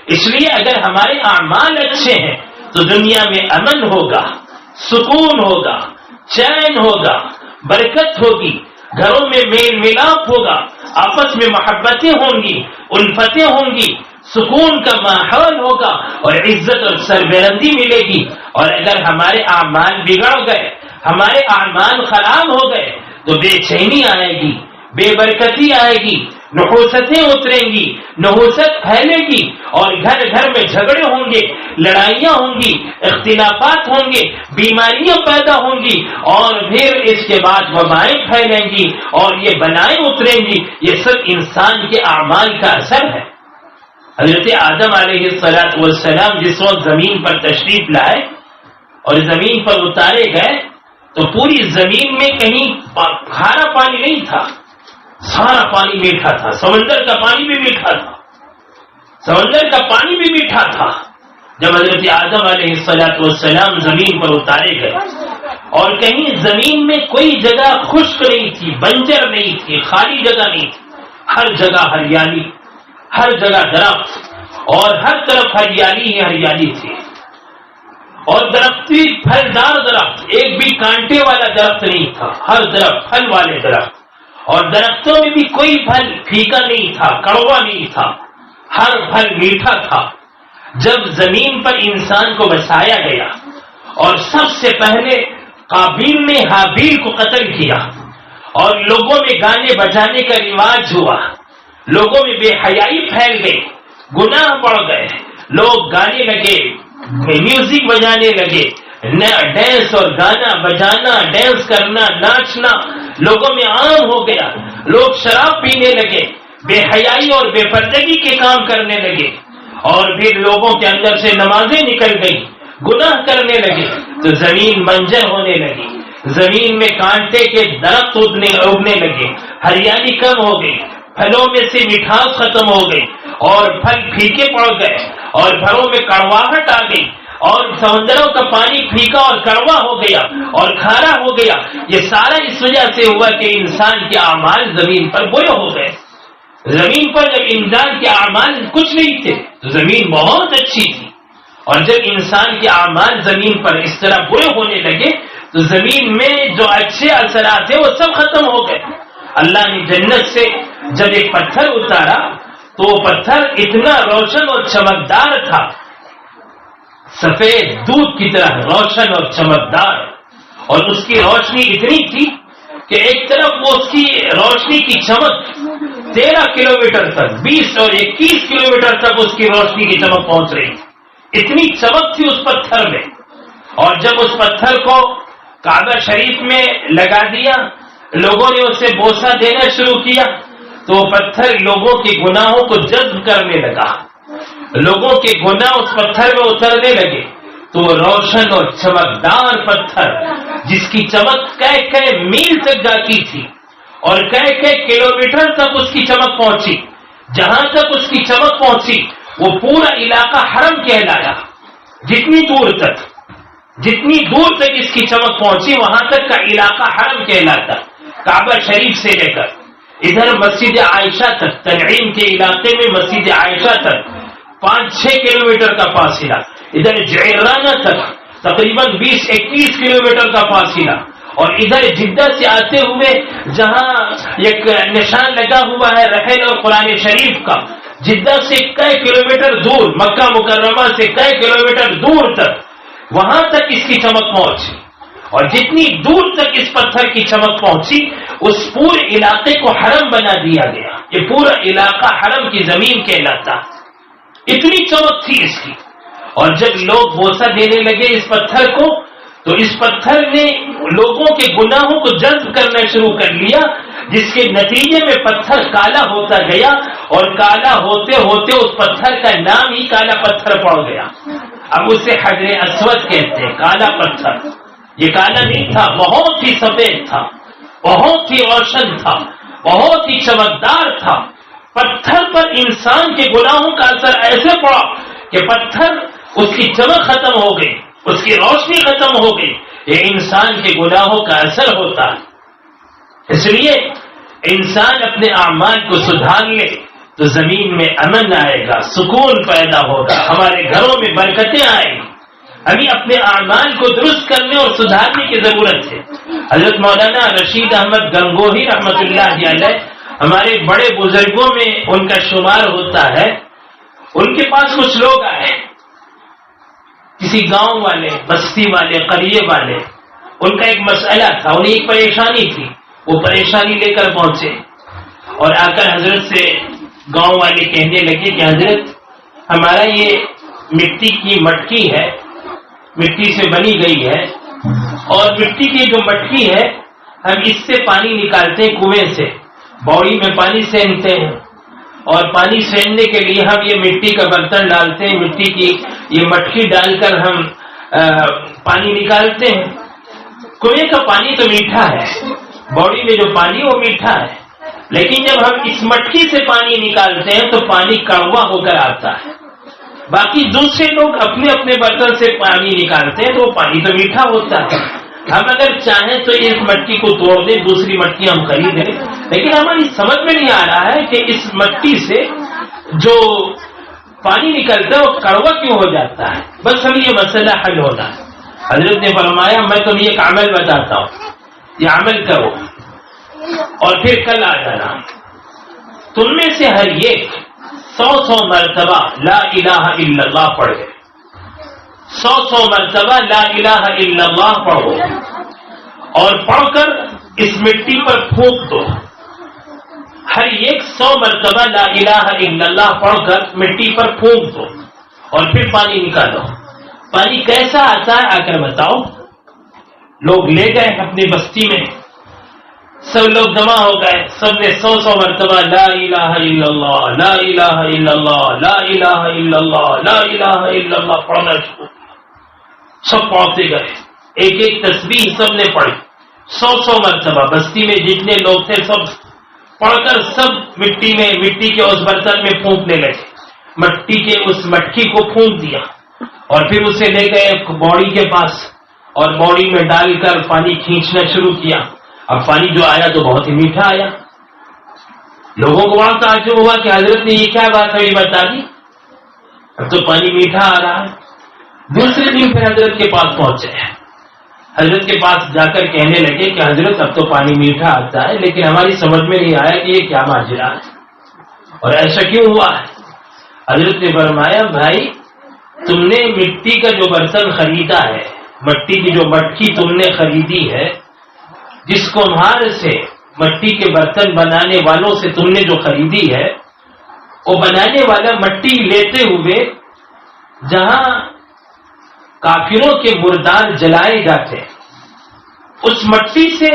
اس لیے اگر ہمارے اعمال اچھے ہیں تو دنیا میں امن ہوگا، سکون ہوگا، چین ہوگا، برکت ہوگی، گھروں میں میل ملاپ ہوگا، آپس میں محبتیں ہوں گی، الفتیں ہوں گی، سکون کا ماحول ہوگا اور عزت اور سربلندی ملے گی۔ اور اگر ہمارے اعمال بگڑ گئے، ہمارے اعمال خراب ہو گئے تو بے چینی آئے گی، بے برکتی آئے گی، نحوستیں اتریں گی، نحوست پھیلے گی اور گھر گھر میں جھگڑے ہوں گے، لڑائیاں ہوں گی، اختلافات ہوں گے، بیماریاں پیدا ہوں گی، اور پھر اس کے بعد وبائیں پھیلیں گی اور یہ بلائیں اتریں گی۔ یہ سب انسان کے اعمال کا اثر ہے۔ حضرت آدم علیہ السلام جس وقت زمین پر تشریف لائے اور زمین پر اتارے گئے تو پوری زمین میں کہیں کھارا پانی نہیں تھا، سارا پانی میٹھا تھا، سمندر کا پانی بھی میٹھا تھا، سمندر کا پانی بھی میٹھا تھا۔ جب حضرت آدم علیہ السلام زمین پر اتارے گئے اور کہیں زمین میں کوئی جگہ خشک نہیں تھی، بنجر نہیں تھی، خالی جگہ نہیں تھی، ہر جگہ ہریالی، ہر جگہ درخت اور ہر طرف ہریالی ہی ہریالی تھی، اور درخت بھی پھلدار درخت، ایک بھی کانٹے والا درخت نہیں تھا، ہر طرف پھل والے درخت، اور درختوں میں بھی کوئی پھل پھیکا نہیں تھا، کڑوا نہیں تھا، ہر پھل میٹھا تھا۔ جب زمین پر انسان کو بسایا گیا اور سب سے پہلے قابیل نے حابیل کو قتل کیا اور لوگوں میں گانے بجانے کا رواج ہوا، لوگوں میں بے حیائی پھیل گئی، گناہ بڑھ گئے، لوگ گانے لگے، میوزک بجانے لگے، ڈانس اور گانا بجانا، ڈانس کرنا، ناچنا لوگوں میں عام ہو گیا، لوگ شراب پینے لگے، بے حیائی اور بے پردگی کے کام کرنے لگے، اور پھر لوگوں کے اندر سے نمازیں نکل گئی، گناہ کرنے لگے تو زمین بنجر ہونے لگی، زمین میں کانٹے کے درخت اگنے لگے، ہریالی کم ہو گئی، پھلوں میں سے مٹھاس ختم ہو گئی اور پھل پھیکے پڑ گئے اور پھلوں میں کڑواہٹ آ گئی اور سمندروں کا پانی پھیکا اور کڑوا ہو گیا اور کھارا ہو گیا۔ یہ سارا اس وجہ سے ہوا کہ انسان کے اعمال زمین پر بوئے ہو گئے۔ زمین پر جب انسان کے اعمال کچھ نہیں تھے تو زمین بہت اچھی تھی، اور جب انسان کے اعمال زمین پر اس طرح برے ہونے لگے تو زمین میں جو اچھے اثرات ہیں وہ سب ختم ہو گئے۔ اللہ نے جنت سے جب ایک پتھر اتارا تو وہ پتھر اتنا روشن اور چمکدار تھا، سفید دودھ کی طرح روشن اور چمکدار، اور اس کی روشنی اتنی تھی کہ ایک طرف وہ اس کی روشنی کی چمک 13 کلومیٹر تک، 20 اور 21 کلومیٹر تک اس کی روشنی کی چمک پہنچ رہی تھی، اتنی چمک تھی اس پتھر میں۔ اور جب اس پتھر کو کعبہ شریف میں لگا دیا، لوگوں نے اسے بوسہ دینا شروع کیا تو وہ پتھر لوگوں کے گناہوں کو جذب کرنے لگا، لوگوں کے گناہ اس پتھر میں اترنے لگے، تو وہ روشن اور چمکدار پتھر جس کی چمک کئی میل تک جاتی تھی اور کئی کلومیٹر تک اس کی چمک پہنچی، جہاں تک اس کی چمک پہنچی وہ پورا علاقہ حرم کہلایا۔ جتنی دور تک اس کی چمک پہنچی وہاں تک کا علاقہ حرم کہلاتا، کعبہ شریف سے لے کر ادھر مسجد عائشہ تک، تنعیم کے علاقے میں مسجد عائشہ تک 5-6 کلومیٹر کا فاصلہ، ادھر جعرانہ تک تقریباً 20-21 کلومیٹر کا فاصلہ، اور ادھر جدہ سے آتے ہوئے جہاں ایک نشان لگا ہوا ہے رحل اور قرآن شریف کا، جدہ سے کئی کلومیٹر دور، مکہ مکرمہ سے کئی کلومیٹر دور تک، وہاں تک اس کی چمک پہنچی۔ اور جتنی دور تک اس پتھر کی چمک پہنچی اس پورے علاقے کو حرم بنا دیا گیا، یہ پورا علاقہ حرم کی زمین کہلاتا، اتنی چمک تھی اس کی۔ اور جب لوگ بوسہ دینے لگے اس پتھر کو تو اس پتھر نے لوگوں کے گناہوں کو جذب کرنا شروع کر لیا، جس کے نتیجے میں پتھر کالا ہوتا گیا، اور کالا ہوتے ہوتے اس پتھر کا نام ہی کالا پتھر پڑ گیا۔ اب اسے حجر اسود کہتے ہیں، کالا پتھر۔ یہ کالا نہیں تھا، بہت ہی سفید تھا، بہت ہی روشن تھا، بہت ہی چمکدار تھا۔ پتھر پر انسان کے گناہوں کا اثر ایسے پڑا کہ پتھر اس کی چمک ختم ہو گئی، اس کی روشنی ختم ہو گئی۔ یہ انسان کے گناہوں کا اثر ہوتا ہے۔ اس لیے انسان اپنے اعمال کو سدھار لے تو زمین میں امن آئے گا، سکون پیدا ہوگا، ہمارے گھروں میں برکتیں آئیں گی۔ ابھی اپنے اعمال کو درست کرنے اور سدھارنے کی ضرورت ہے۔ حضرت مولانا رشید احمد گنگوہی رحمۃ اللہ علیہ ہمارے بڑے بزرگوں میں ان کا شمار ہوتا ہے۔ ان کے پاس کچھ لوگ آئے، کسی گاؤں والے، بستی والے، قریے والے، ان کا ایک مسئلہ تھا، انہیں ایک پریشانی تھی، وہ پریشانی لے کر پہنچے اور آ کر حضرت سے گاؤں والے کہنے لگے کہ حضرت ہمارا یہ مٹی کی مٹکی ہے، مٹی سے بنی گئی ہے، اور مٹی کی جو مٹکی ہے ہم اس سے پانی نکالتے ہیں کنویں سے، باوڑی میں پانی سینتے ہیں، اور پانی سیننے کے لیے ہم یہ مٹی کا برتن ڈالتے ہیں، مٹی کی یہ مٹکی ڈال کر ہم پانی نکالتے ہیں۔ کنویں کا پانی تو میٹھا ہے، باوڑی میں جو پانی وہ میٹھا ہے، لیکن جب ہم اس مٹکی سے پانی نکالتے ہیں تو پانی کڑوا ہو کر آتا ہے۔ باقی دوسرے لوگ اپنے اپنے برتن سے پانی نکالتے ہیں تو وہ پانی تو میٹھا ہوتا ہے۔ ہم اگر چاہیں تو اس مٹی کو توڑ دیں، دوسری مٹی ہم خریدیں، لیکن ہماری سمجھ میں نہیں آ رہا ہے کہ اس مٹی سے جو پانی نکلتا ہے وہ کڑوا کیوں ہو جاتا ہے، بس ہمیں یہ مسئلہ حل ہونا ہے۔ حضرت نے فرمایا میں تمہیں ایک عمل بتاتا ہوں، یہ عمل کرو اور پھر کل آ جانا۔ تم میں سے ہر ایک 100 مرتبہ لا الہ الا اللہ پڑھے، 100 مرتبہ لا الہ الا اللہ پڑھو، اور پڑھ کر اس مٹی پر پھونک دو۔ ہر ایک 100 مرتبہ لا الہ الا اللہ پڑھ کر مٹی پر پھونک دو اور پھر پانی نکالو۔ پانی کیسا آتا ہے آ کر بتاؤ۔ لوگ لے گئے اپنی بستی میں، سب لوگ جمع ہو گئے، سب نے 100 مرتبہ لا الہ الا اللہ لا الہ الا اللہ لا الہ الا اللہ لا الہ الا اللہ پڑھنا شروع کیا۔ سب پڑھتے گئے، ایک ایک تسبیح سب نے پڑھی، 100 مرتبہ بستی میں جتنے لوگ تھے سب پڑھ کر سب مٹی کے اس برتن میں پھونکنے لگے، مٹی کے اس مٹکی کو پھونک دیا اور پھر اسے لے گئے باڑی کے پاس اور باڑی میں ڈال کر پانی کھینچنا شروع کیا۔ اب پانی جو آیا تو بہت ہی میٹھا آیا۔ لوگوں کو وہاں تعجب ہوا کہ حضرت نے یہ کیا بات ہے، یہ بتا دی، اب تو پانی میٹھا آ رہا ہے۔ دوسرے دن پھر حضرت کے پاس پہنچے، حضرت کے پاس جا کر کہنے لگے کہ حضرت اب تو پانی میٹھا آتا ہے لیکن ہماری سمجھ میں نہیں آیا کہ یہ کیا ماجرا ہے اور ایسا کیوں ہوا ہے۔ حضرت نے فرمایا بھائی تم نے مٹی کا جو برتن خریدا ہے، مٹی کی جو مٹکی تم نے خریدی ہے، جس کمہار سے مٹی کے برتن بنانے والوں سے تم نے جو خریدی ہے، وہ بنانے والا مٹی لیتے ہوئے جہاں کافروں کے مردار جلائے جاتے اس مٹی سے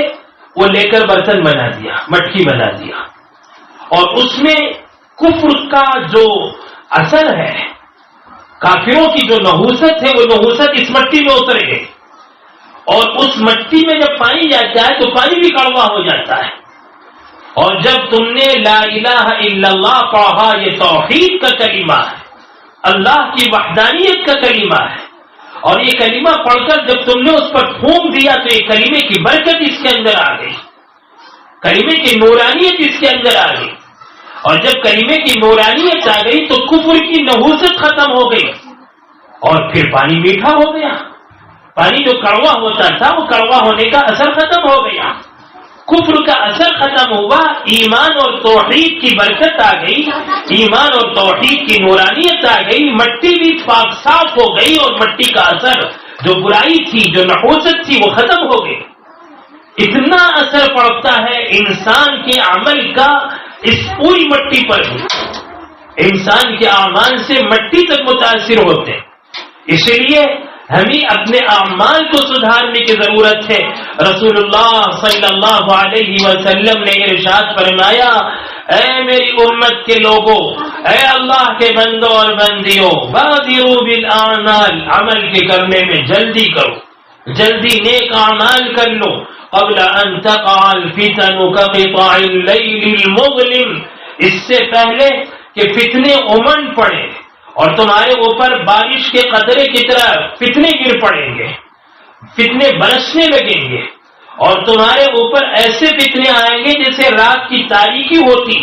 وہ لے کر برتن بنا دیا، مٹکی بنا دیا، اور اس میں کفر کا جو اثر ہے، کافروں کی جو نحوست ہے، وہ نحوست اس مٹی میں اتر گئی، اور اس مٹی میں جب پانی جاتا ہے تو پانی بھی کڑوا ہو جاتا ہے۔ اور جب تم نے لا الہ الا اللہ کہا، یہ توحید کا کلمہ ہے، اللہ کی وحدانیت کا کلمہ ہے، اور یہ کلمہ پڑھ کر جب تم نے اس پر پھونک دیا تو یہ کلمے کی برکت اس کے اندر آ گئی، کلمے کی نورانیت اس کے اندر آ گئی، اور جب کلمے کی نورانیت آ گئی تو کفر کی نحوست ختم ہو گئی اور پھر پانی میٹھا ہو گیا۔ پانی جو کڑوا ہوتا تھا وہ کڑوا ہونے کا اثر ختم ہو گیا، کفر کا اثر ختم ہوا، ایمان اور توحید کی برکت آ گئی، ایمان اور توحید کی نورانیت آ گئی، مٹی بھی پاک صاف ہو گئی اور مٹی کا اثر جو برائی تھی، جو نحوست تھی، وہ ختم ہو گئی۔ اتنا اثر پڑتا ہے انسان کے عمل کا اس پوری مٹی پر بھی، انسان کے اعمال سے مٹی تک متاثر ہوتے ہیں۔ اس لیے ہمیں اپنے اعمال کو سدھارنے کی ضرورت ہے۔ رسول اللہ صلی اللہ علیہ وسلم نے ارشاد فرمایا، اے میری امت کے لوگوں، اے اللہ کے بندوں اور بندیوں، بادروا بالاعمال، عمل کے کرنے میں جلدی کرو، جلدی نیک اعمال کر لو، قبل ان تقع الفتن كقطع الليل المظلم، اس سے پہلے کہ فتنے امنڈ پڑے اور تمہارے اوپر بارش کے قطرے کی طرح فتنے گر پڑیں گے، فتنے برسنے لگیں گے، اور تمہارے اوپر ایسے فتنے آئیں گے جیسے رات کی تاریکی ہوتی،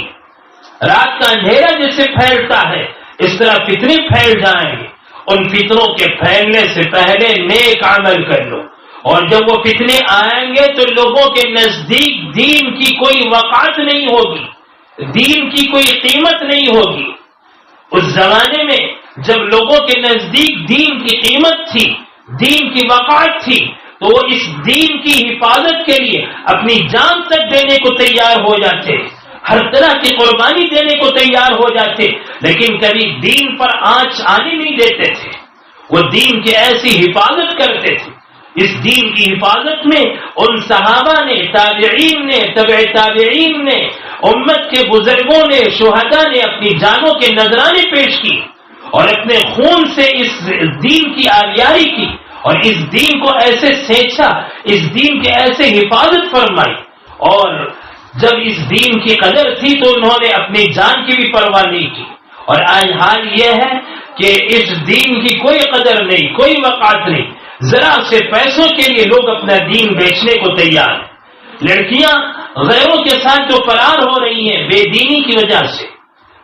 رات کا اندھیرا جیسے پھیلتا ہے، اس طرح فتنے پھیل جائیں گے۔ ان فتنوں کے پھیلنے سے پہلے نیک عمل کر لو، اور جب وہ فتنے آئیں گے تو لوگوں کے نزدیک دین کی کوئی وقعت نہیں ہوگی، دین کی کوئی قیمت نہیں ہوگی۔ اس زمانے میں جب لوگوں کے نزدیک دین کی قیمت تھی، دین کی وقعت تھی، تو وہ اس دین کی حفاظت کے لیے اپنی جان تک دینے کو تیار ہو جاتے، ہر طرح کی قربانی دینے کو تیار ہو جاتے، لیکن کبھی دین پر آنچ آنے نہیں دیتے تھے، وہ دین کی ایسی حفاظت کرتے تھے۔ اس دین کی حفاظت میں ان صحابہ نے، تابعین نے، تبع تابعین نے، امت کے بزرگوں نے، شہداء نے اپنی جانوں کے نذرانے پیش کی اور اپنے خون سے اس دین کی آبیاری کی اور اس دین کو ایسے سینچا، اس دین کے ایسے حفاظت فرمائی، اور جب اس دین کی قدر تھی تو انہوں نے اپنی جان کی بھی پرواہ نہیں کی۔ اور آج حال یہ ہے کہ اس دین کی کوئی قدر نہیں، کوئی وقعت نہیں، ذرا سے پیسوں کے لیے لوگ اپنا دین بیچنے کو تیار ہیں۔ لڑکیاں غیروں کے ساتھ جو فرار ہو رہی ہیں بے دینی کی وجہ سے،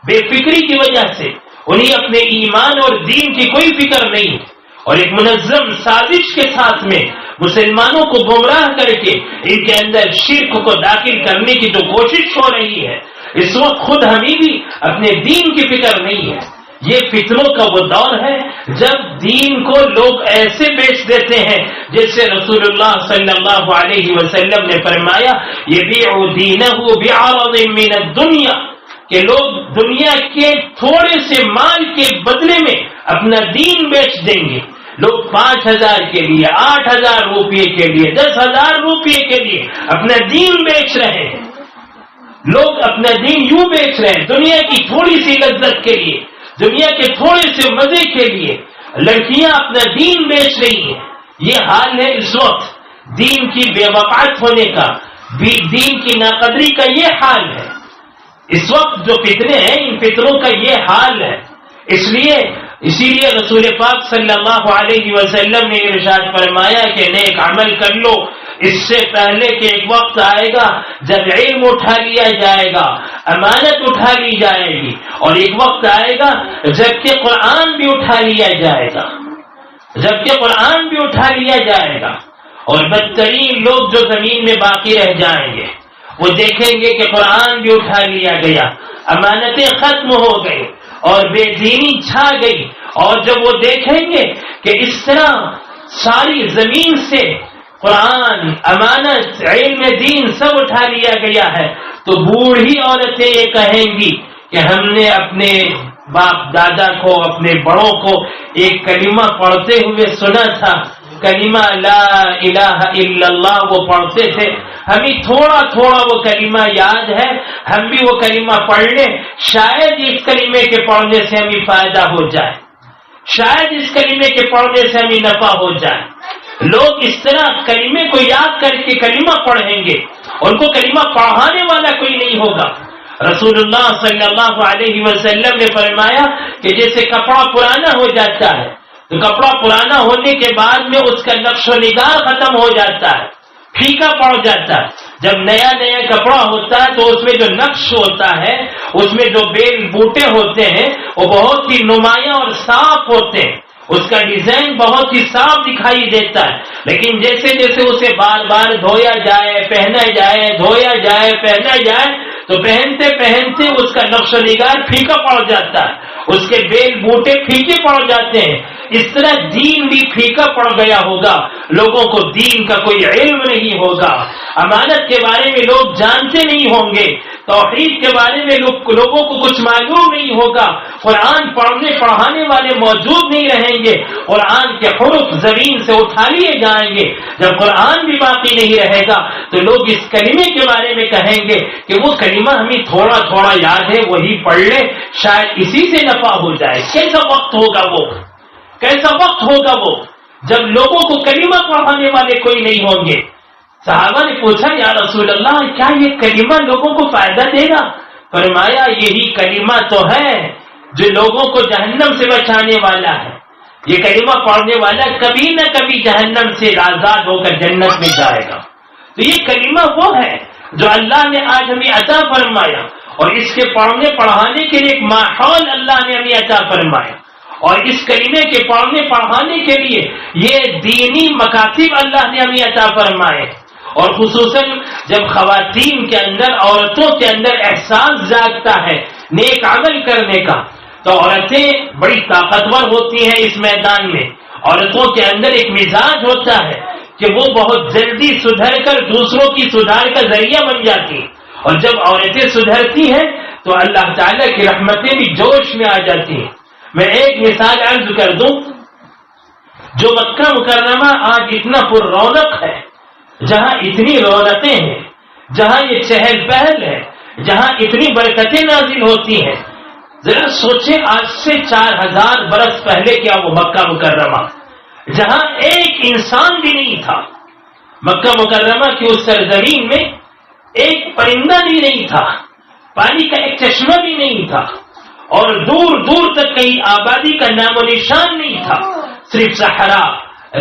بے فکری کی وجہ سے، انہیں اپنے ایمان اور دین کی کوئی فکر نہیں، اور ایک منظم سازش کے ساتھ میں مسلمانوں کو گمراہ کر کے ان کے اندر شرک کو داخل کرنے کی جو کوشش ہو رہی ہے، اس وقت خود ہمیں بھی اپنے دین کی فکر نہیں ہے۔ یہ فتنوں کا وہ دور ہے جب دین کو لوگ ایسے بیچ دیتے ہیں جیسے رسول اللہ صلی اللہ علیہ وسلم نے فرمایا، یبیع دینہ بعرض من الدنیا، کہ لوگ دنیا کے تھوڑے سے مال کے بدلے میں اپنا دین بیچ دیں گے۔ لوگ 5,000 کے لیے، 8,000 روپے کے لیے، 10,000 روپے کے لیے اپنا دین بیچ رہے ہیں۔ لوگ اپنا دین یوں بیچ رہے ہیں دنیا کی تھوڑی سی لذت کے لیے، دنیا کے تھوڑے سے مزے کے لیے، لڑکیاں اپنا دین بیچ رہی ہیں۔ یہ حال ہے اس وقت دین کی بے وقعت ہونے کا، دین کی ناقدری کا یہ حال ہے۔ اس وقت جو فتنے ہیں ان فتنوں کا یہ حال ہے۔ اسی لیے رسول پاک صلی اللہ علیہ وسلم نے ارشاد فرمایا کہ نیک عمل کر لو اس سے پہلے کہ ایک وقت آئے گا جب علم اٹھا لیا جائے گا، امانت اٹھا لی جائے گی، اور ایک وقت آئے گا جبکہ قرآن بھی اٹھا لیا جائے گا، اور بدترین لوگ جو زمین میں باقی رہ جائیں گے وہ دیکھیں گے کہ قرآن بھی اٹھا لیا گیا، امانتیں ختم ہو گئی اور بے دینی چھا گئی، اور جب وہ دیکھیں گے کہ اس طرح ساری زمین سے قرآن، امانت، علم دین سب اٹھا لیا گیا ہے تو بوڑھی عورتیں یہ کہیں گی کہ ہم نے اپنے باپ دادا کو، اپنے بڑوں کو ایک کلمہ پڑھتے ہوئے سنا تھا، کلمہ لا الہ الا اللہ وہ پڑھتے تھے، ہمیں تھوڑا تھوڑا وہ کلمہ یاد ہے، ہم بھی وہ کلمہ پڑھ لیں، شاید اس کلمے کے پڑھنے سے ہمیں فائدہ ہو جائے، شاید اس کلمے کے پڑھنے سے ہمیں نفع ہو جائے۔ لوگ اس طرح کلمے کو یاد کر کے کلمہ پڑھیں گے، ان کو کلمہ پڑھانے والا کوئی نہیں ہوگا۔ رسول اللہ صلی اللہ علیہ وسلم نے فرمایا کہ جیسے کپڑا پرانا ہو جاتا ہے تو کپڑا پرانا ہونے کے بعد میں اس کا نقش و نگار ختم ہو جاتا ہے، پھیکا پڑ جاتا ہے۔ جب نیا نیا کپڑا ہوتا ہے تو اس میں جو نقش ہوتا ہے، اس میں جو بیل بوٹے ہوتے ہیں وہ بہت ہی نمایاں اور صاف ہوتے ہیں، اس کا ڈیزائن بہت ہی صاف دکھائی دیتا ہے، لیکن جیسے جیسے اسے بار بار دھویا جائے، پہنا جائے، دھویا جائے، پہنا جائے تو پہنتے پہنتے اس کا نقش و نگار پھیکا پڑ جاتا ہے، اس کے بیل بوٹے پھیکے پڑ جاتے ہیں۔ اس طرح دین بھی پھیکا پڑ گیا ہوگا، لوگوں کو دین کا کوئی علم نہیں ہوگا، امانت کے بارے میں لوگ جانتے نہیں ہوں گے، توحید کے بارے میں لوگوں کو کچھ معلوم نہیں ہوگا، قرآن پڑھنے پڑھانے والے موجود نہیں رہیں گے، قرآن کے حروف زمین سے اٹھا لیے جائیں گے۔ جب قرآن بھی باقی نہیں رہے گا تو لوگ اس کلمے کے بارے میں کہیں گے کہ وہ کلمہ ہمیں تھوڑا تھوڑا یاد ہے، وہی پڑھ لے، شاید اسی سے نفع ہو جائے۔ کیسا وقت ہوگا وہ جب لوگوں کو کلمہ پڑھانے والے کوئی نہیں ہوں گے۔ صحابہ نے پوچھا یا رسول اللہ کیا یہ کلمہ لوگوں کو فائدہ دے گا؟ فرمایا یہی کلمہ تو ہے جو لوگوں کو جہنم سے بچانے والا ہے، یہ کلمہ پڑھنے والا کبھی نہ کبھی جہنم سے آزاد ہو کر جنت میں جائے گا۔ تو یہ کلمہ وہ ہے جو اللہ نے آج ہمیں عطا فرمایا، اور اس کے پڑھنے پڑھانے کے لیے ایک ماحول اللہ نے ہمیں عطا فرمایا، اور اس کلمے کے پڑھنے پڑھانے کے لیے یہ دینی مکاتب اللہ نے ہمیں عطا فرمائے، اور خصوصاً جب خواتین کے اندر، عورتوں کے اندر احساس جاگتا ہے نیک عمل کرنے کا تو عورتیں بڑی طاقتور ہوتی ہیں۔ اس میدان میں عورتوں کے اندر ایک مزاج ہوتا ہے کہ وہ بہت جلدی سدھر کر دوسروں کی سدھار کا ذریعہ بن جاتی ہیں، اور جب عورتیں سدھرتی ہیں تو اللہ تعالیٰ کی رحمتیں بھی جوش میں آ جاتی ہیں۔ میں ایک مثال عرض کر دوں، جو مکہ مکرمہ آج اتنا پر رونق ہے، جہاں اتنی رونقیں ہیں، جہاں یہ چہل پہل ہے، جہاں اتنی برکتیں نازل ہوتی ہیں، ذرا سوچیں آج سے 4000 برس پہلے کیا وہ مکہ مکرمہ جہاں ایک انسان بھی نہیں تھا، مکہ مکرمہ کی اس سرزمین میں ایک پرندہ بھی نہیں تھا، پانی کا ایک چشمہ بھی نہیں تھا، اور دور دور تک کہیں آبادی کا نام و نشان نہیں تھا، صرف صحرا،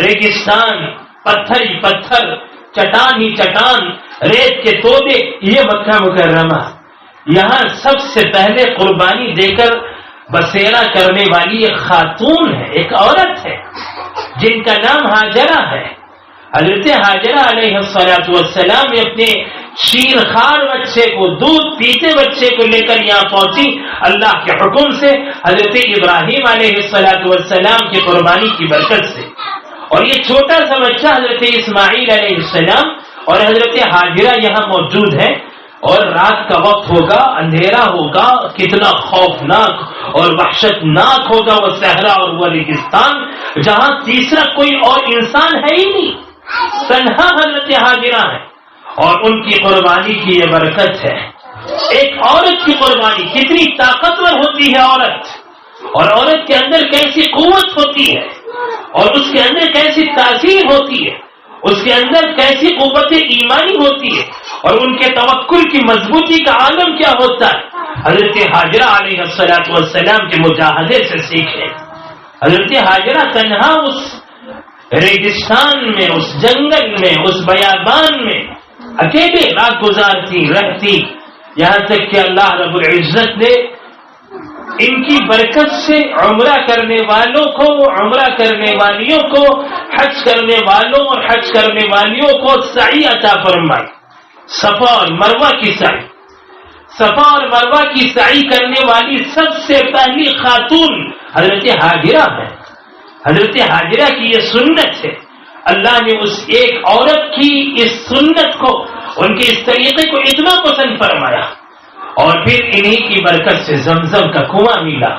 ریگستان، پتھر ہی پتھر، چٹان ہی چٹان، ریت کے تودے، یہ مکہ مکرمہ۔ یہاں سب سے پہلے قربانی دے کر بسیرا کرنے والی ایک خاتون ہے، ایک عورت ہے جن کا نام ہاجرہ ہے۔ حضرت ہاجرہ علیہ السلام نے اپنے شیرخوار بچے کو، دودھ پیتے بچے کو لے کر یہاں پہنچی اللہ کے حکم سے، حضرت ابراہیم علیہ السلام کی قربانی کی برکت سے، اور یہ چھوٹا سا بچہ حضرت اسماعیل علیہ السلام اور حضرت ہاجرہ یہاں موجود ہے، اور رات کا وقت ہوگا، اندھیرا ہوگا، کتنا خوفناک اور وحشتناک ہوگا وہ صحرا اور وہ ریگستان جہاں تیسرا کوئی اور انسان ہے ہی نہیں، تنہا حضرت ہاجرہ ہے، اور ان کی قربانی کی یہ برکت ہے۔ ایک عورت کی قربانی کتنی طاقتور ہوتی ہے عورت، اور عورت کے اندر کیسی قوت ہوتی ہے، اور اس کے اندر کیسی تاثیر ہوتی ہے، اس کے اندر کیسی قوت ایمانی ہوتی ہے اور ان کے توکل کی مضبوطی کا عالم کیا ہوتا ہے، حضرت حاجرہ علیہ السلام کے مجاہدے سے سیکھیں۔ حضرت حاجرہ تنہا اس ریگستان میں، اس جنگل میں، اس بیابان میں اکیلے رات گزارتی رہتی، یہاں تک کہ اللہ رب العزت نے ان کی برکت سے عمرہ کرنے والوں کو، عمرہ کرنے والیوں کو، حج کرنے والوں اور حج کرنے والیوں کو سعی عطا فرمائی، صفا اور مروہ کی سعی۔ صفا اور مروہ کی سعی کرنے والی سب سے پہلی خاتون حضرت حاجرہ ہے۔ حضرت حاجرہ کی یہ سنت ہے، اللہ نے اس ایک عورت کی اس سنت کو، ان کے اس طریقے کو اتنا پسند فرمایا، اور پھر انہی کی برکت سے زمزم کا کنواں ملا۔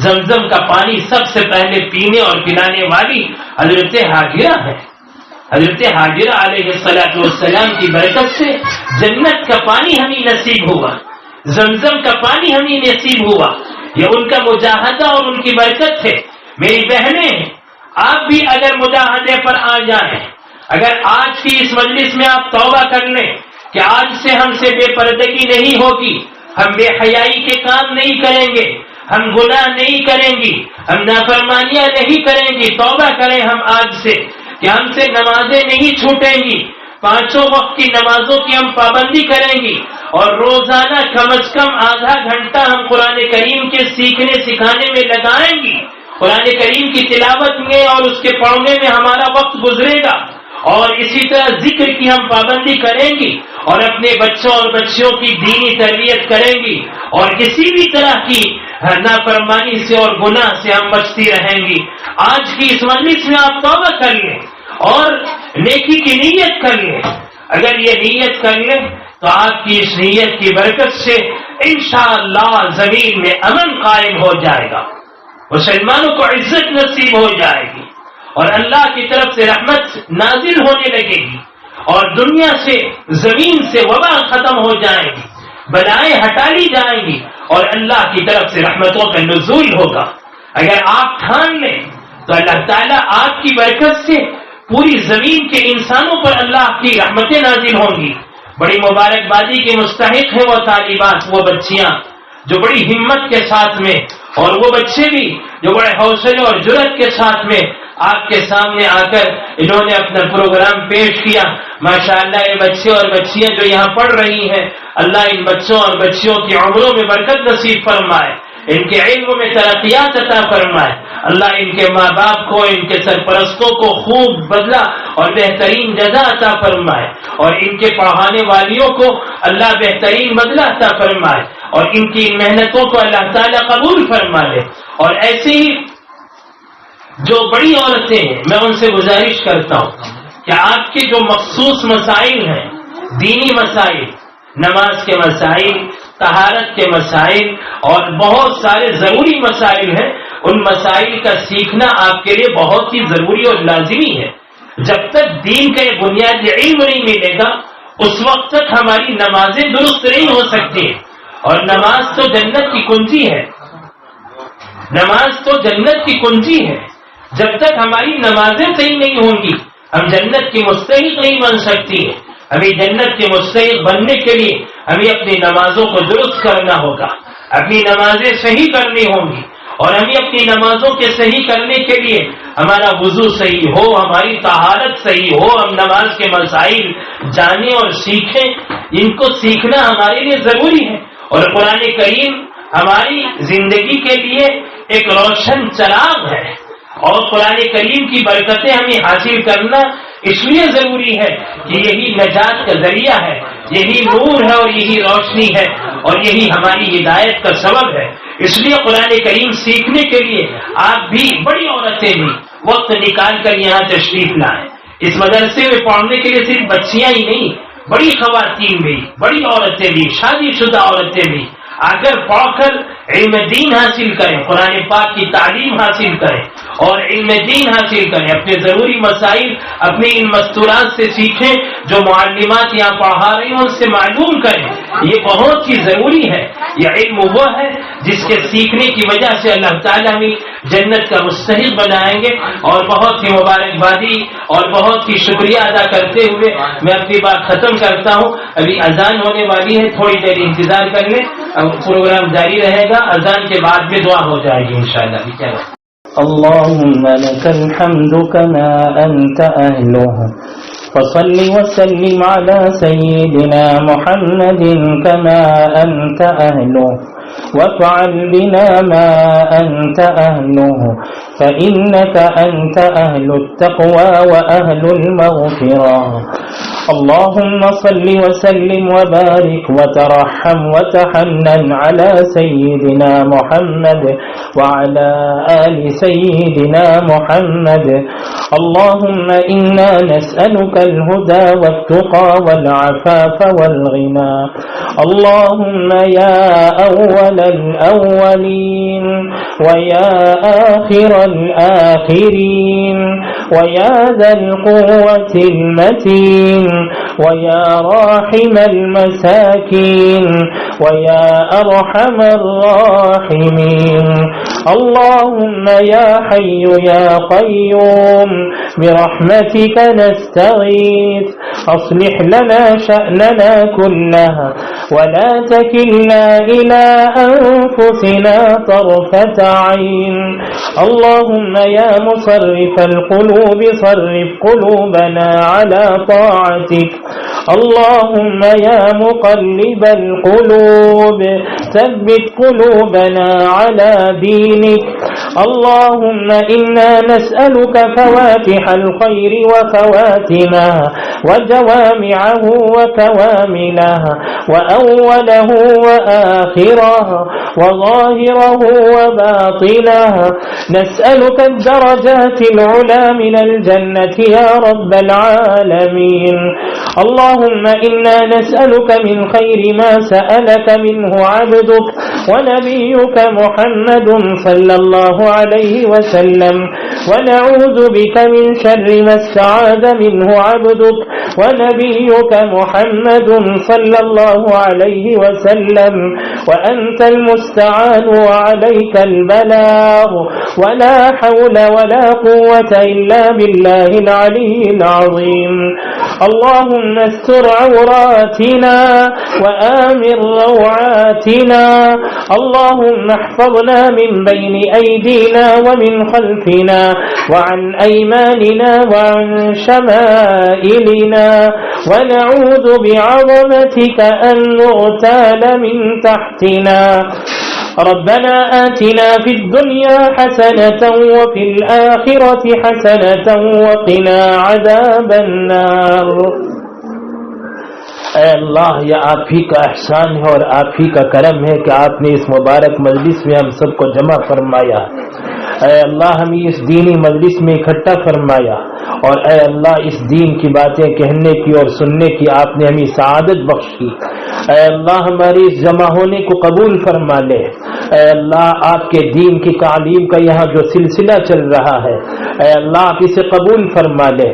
زمزم کا پانی سب سے پہلے پینے اور پلانے والی حضرت حاجرہ ہے۔ حضرت حاجرہ علیہ السلام کی برکت سے جنت کا پانی ہمیں نصیب ہوا، زمزم کا پانی ہمیں نصیب ہوا، یہ ان کا مجاہدہ اور ان کی برکت ہے۔ میری بہنیں، آپ بھی اگر مجاہدے پر آ جائیں، اگر آج کی اس مجلس میں آپ توبہ کر لیں کہ آج سے ہم سے بے پردگی نہیں ہوگی، ہم بے حیائی کے کام نہیں کریں گے، ہم گناہ نہیں کریں گی، ہم نافرمانیاں نہیں کریں گی، توبہ کریں ہم آج سے کہ ہم سے نمازیں نہیں چھوٹیں گی، 5 وقت کی نمازوں کی ہم پابندی کریں گی، اور روزانہ کم از کم آدھا گھنٹہ ہم قرآن کریم کے سیکھنے سکھانے میں لگائیں گی، قرآن کریم کی تلاوت میں اور اس کے پڑھنے میں ہمارا وقت گزرے گا، اور اسی طرح ذکر کی ہم پابندی کریں گی، اور اپنے بچوں اور بچیوں کی دینی تربیت کریں گی، اور کسی بھی طرح کی نافرمانی سے اور گناہ سے ہم بچتی رہیں گی۔ آج کی اس مجلس میں آپ توبہ کر لیں اور نیکی کی نیت کر لیں۔ اگر یہ نیت کر لیں تو آپ کی اس نیت کی برکت سے انشاءاللہ زمین میں امن قائم ہو جائے گا، مسلمانوں کو عزت نصیب ہو جائے گی، اور اللہ کی طرف سے رحمت نازل ہونے لگے گی، اور دنیا سے، زمین سے وبا ختم ہو جائیں گی، بلائیں ہٹا لی جائیں گی، اور اللہ کی طرف سے رحمتوں کا نزول ہوگا۔ اگر آپ ٹھان لیں تو اللہ تعالیٰ آپ کی برکت سے پوری زمین کے انسانوں پر اللہ کی رحمتیں نازل ہوں گی۔ بڑی مبارکبادی کے مستحق ہیں وہ طالبات، وہ بچیاں جو بڑی ہمت کے ساتھ میں، اور وہ بچے بھی جو بڑے حوصلے اور جرأت کے ساتھ میں آپ کے سامنے آ کر انہوں نے اپنا پروگرام پیش کیا۔ ماشاءاللہ یہ بچے اور بچیاں جو یہاں پڑھ رہی ہیں، اللہ ان بچوں اور بچیوں کی عمروں میں برکت نصیب فرمائے، ان کے علم میں ترقیات عطا فرمائے، اللہ ان کے ماں باپ کو، ان کے سرپرستوں کو خوب بدلہ اور بہترین جزا عطا فرمائے، اور ان کے پڑھانے والیوں کو اللہ بہترین بدلہ عطا فرمائے، اور ان کی محنتوں کو اللہ تعالیٰ قبول فرما لے۔ اور ایسے ہی جو بڑی عورتیں ہیں، میں ان سے گزارش کرتا ہوں کہ آپ کے جو مخصوص مسائل ہیں، دینی مسائل، نماز کے مسائل، طہارت کے مسائل، اور بہت سارے ضروری مسائل ہیں، ان مسائل کا سیکھنا آپ کے لیے بہت ہی ضروری اور لازمی ہے۔ جب تک دین کا یہ بنیادی علم نہیں ملے گا، اس وقت تک ہماری نمازیں درست نہیں ہو سکتی، اور نماز تو جنت کی کنجی ہے، نماز تو جنت کی کنجی ہے۔ جب تک ہماری نمازیں صحیح نہیں ہوں گی، ہم جنت کی مستحق نہیں بن سکتی ہیں۔ ہمیں جنت کے مستحق بننے کے لیے ہمیں اپنی نمازوں کو درست کرنا ہوگا، اپنی نمازیں صحیح کرنی ہوں گی، اور ہمیں اپنی نمازوں کے صحیح کرنے کے لیے ہمارا وضو صحیح ہو، ہماری طہارت صحیح ہو، ہم نماز کے مسائل جانیں اور سیکھیں۔ ان کو سیکھنا ہمارے لیے ضروری ہے، اور قرآن کریم ہماری زندگی کے لیے ایک روشن چراغ ہے، اور قرآن کریم کی برکتیں ہمیں حاصل کرنا اس لیے ضروری ہے کہ یہی نجات کا ذریعہ ہے، یہی نور ہے اور یہی روشنی ہے، اور یہی ہماری ہدایت کا سبب ہے۔ اس لیے قرآن کریم سیکھنے کے لیے آپ بھی، بڑی عورتیں بھی وقت نکال کر یہاں تشریف لائیں۔ اس مدرسے میں پڑھنے کے لیے صرف بچیاں ہی نہیں، بڑی خواتین بھی، بڑی عورتیں بھی، شادی شدہ عورتیں بھی آ کر پڑھ کر علم دین حاصل کریں، قرآن پاک کی تعلیم حاصل کریں اور علم دین حاصل کریں، اپنے ضروری مسائل اپنی ان مستورات سے سیکھیں، جو معلمات یہاں پڑھا رہی ہیں ان سے معلوم کریں، یہ بہت ہی ضروری ہے۔ یہ علم وہ ہے جس کے سیکھنے کی وجہ سے اللہ تعالیٰ ہمیں جنت کا مستحق بنائیں گے۔ اور بہت ہی مبارکبادی اور بہت ہی شکریہ ادا کرتے ہوئے میں اپنی بات ختم کرتا ہوں۔ ابھی اذان ہونے والی ہے، تھوڑی دیر انتظار کر لیں، پروگرام جاری رہے گا، اذان کے بعد میں دعا ہو جائے گی انشاءاللہ۔ چلو اللهم لك الحمد كما أنت أهله فصل وسلم على سيدنا محمد كما أنت أهله وافعل بنا ما أنت أهله فإنك أنت أهل التقوى وأهل المغفرة اللهم صل وسلم وبارك وترحم وتحنن على سيدنا محمد وعلى آل سيدنا محمد اللهم إنا نسألك الهدى والتقى والعفاف والغنى اللهم يا أول الأولين ويا آخر الآخرين ويا ذا القوة المتين ويا راحم المساكين ويا أرحم الراحمين اللهم يا حي يا قيوم برحمتك نستغيث أصلح لنا شأننا كلها ولا تكلنا إلى أنفسنا طرفة عين اللهم يا مصرف القلوب صرف قلوبنا على طاعتك اللهم يا مقلب القلوب ثبت قلوبنا على دينك اللهم إنا نسألك فواتح الخير وخواتمه وجوامعه وكوامله وأوله وآخره وظاهره وباطنه نسألك الدرجات العلى من الجنة يا رب العالمين اللهم إنا نسألك من خير ما سألك منه عبدك ونبيك محمد صلى الله عليه وسلم ونعوذ بك من شر ما استعاذ منه عبدك ونبيك محمد صلى الله عليه وسلم وأنت المستعان وعليك البلاغ ولا حول ولا قوة إلا بالله العلي العظيم اللهم استر عوراتنا وآمن روعاتنا اللهم احفظنا من بين أيدينا ومن خلفنا وعن أيماننا وعن شمائلنا ونعوذ بعظمتك أن نغتال من تحتنا ربنا آتنا في الدنيا حسنة وفي الآخرة حسنة وقنا عذاب النار اے اللہ یہ آپ ہی کا احسان ہے اور آپ ہی کا کرم ہے کہ آپ نے اس مبارک مجلس میں ہم سب کو جمع فرمایا۔ اے اللہ ہمیں اس دینی مجلس میں اکٹھا فرمایا اور اے اللہ اس دین کی باتیں کہنے کی اور سننے کی آپ نے ہمیں سعادت بخشی۔ اے اللہ ہماری اس جمع ہونے کو قبول فرما لے۔ اے اللہ آپ کے دین کی تعلیم کا یہاں جو سلسلہ چل رہا ہے اے اللہ آپ اسے قبول فرما لے۔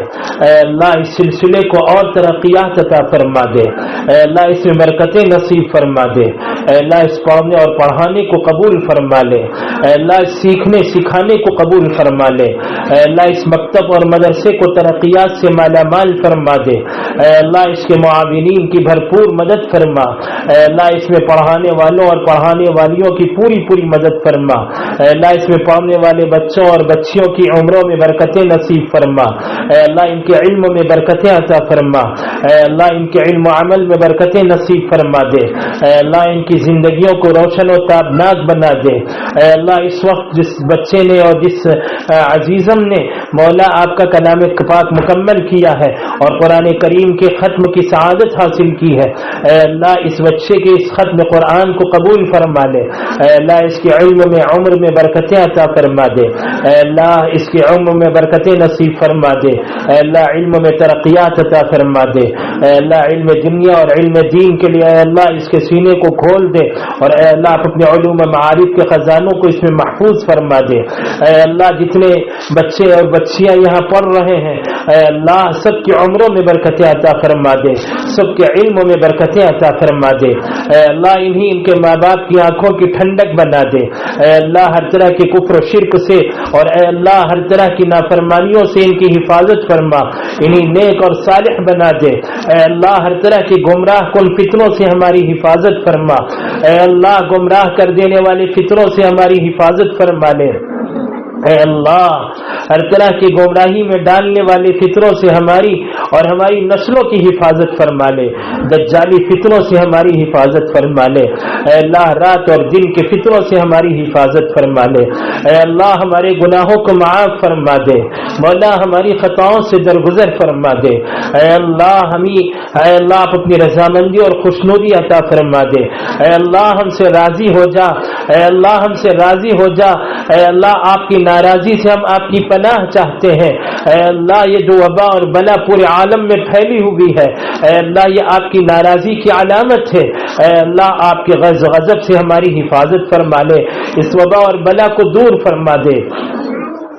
اے اللہ اس سلسلے کو اور ترقیات عطا فرما دے۔ اے اللہ اس میں برکتیں نصیب فرما دے۔ اے اللہ اس پڑھنے اور پڑھانے کو قبول فرما لے۔ اے اللہ اس سیکھنے سکھانے کو قبول فرما لے۔ اے اللہ اس مکتب اور مدرسے کو ترقیات سے مالا مال فرما دے۔ اے اللہ اس کے معاونین کی بھرپور مدد فرما۔ اے اللہ اس میں پڑھانے والوں اور پڑھانے والیوں کی پوری مدد فرما۔ اے اللہ اس میں پڑھنے والے بچوں اور بچیوں کی عمروں میں برکتیں نصیب فرما۔ اے اللہ ان کے علم میں برکتیں عطا فرما۔ اے اللہ ان کے علم و عمل میں برکتیں نصیب فرما دے۔ اے اللہ ان کی زندگیوں کو روشن و تابناک بنا دے۔ اے اللہ اس وقت جس بچے نے اور جس عزیزم نے مولا آپ کا کلام پاک مکمل کیا ہے اور قرآن کریم ان کے ختم کی سعادت حاصل کی ہے، اے اللہ اس بچے کے اس ختم قرآن کو قبول فرما لے، اے اللہ اس کے علم میں عمر میں برکتیں عطا فرما دے، اے اللہ اس کے عمر میں برکتیں نصیب فرما دے، اے اللہ علم میں ترقیات عطا فرما دے، اے اللہ علم دنیا اور علم دین کے لیے اے اللہ اس کے سینے کو کھول دے، اور اے اللہ اپنے علوم معارف کے خزانوں کو اس میں محفوظ فرما دے۔ اے اللہ جتنے بچے اور بچیاں یہاں پڑھ رہے ہیں اے اللہ سب کی عمروں میں برکتیں عطا فرما دے، سب کے علم میں برکتیں عطا فرما دے، اے اللہ انہی ان کے ماں باپ کی آنکھوں کی ٹھنڈک بنا دے، اے اللہ ہر طرح کے کفر و شرک سے اور اے اللہ ہر طرح کی نافرمانیوں سے ان کی حفاظت فرما، انہیں نیک اور صالح بنا دے، اے اللہ ہر طرح کی گمراہ کن فتنوں سے ہماری حفاظت فرما، اے اللہ گمراہ کر دینے والے فتنوں سے ہماری حفاظت فرما لے، اے اللہ ہر طرح کی گمراہی میں ڈالنے والے فطروں سے ہماری اور ہماری نسلوں کی حفاظت فرما لے، دجالی فطروں سے ہماری حفاظت فرما لے، اے اللہ رات اور دن کے فطروں سے ہماری حفاظت فرما لے، اے اللہ ہمارے گناہوں کو معاف فرما دے، مولا ہماری خطاؤں سے درگزر فرما دے، اے اللہ اے اللہ آپ اپنی رضامندی اور خوشنودی عطا فرما دے، اے اللہ ہم سے راضی ہو جا، اے اللہ ہم سے راضی ہو جا، اے اللہ آپ کی ناراضی سے ہم آپ کی پناہ چاہتے ہیں، اے اللہ یہ جو وبا اور بلا پورے عالم میں پھیلی ہوئی ہے اے اللہ یہ آپ کی ناراضی کی علامت ہے، اے اللہ آپ کے غضب سے ہماری حفاظت فرما لے، اس وبا اور بلا کو دور فرما دے،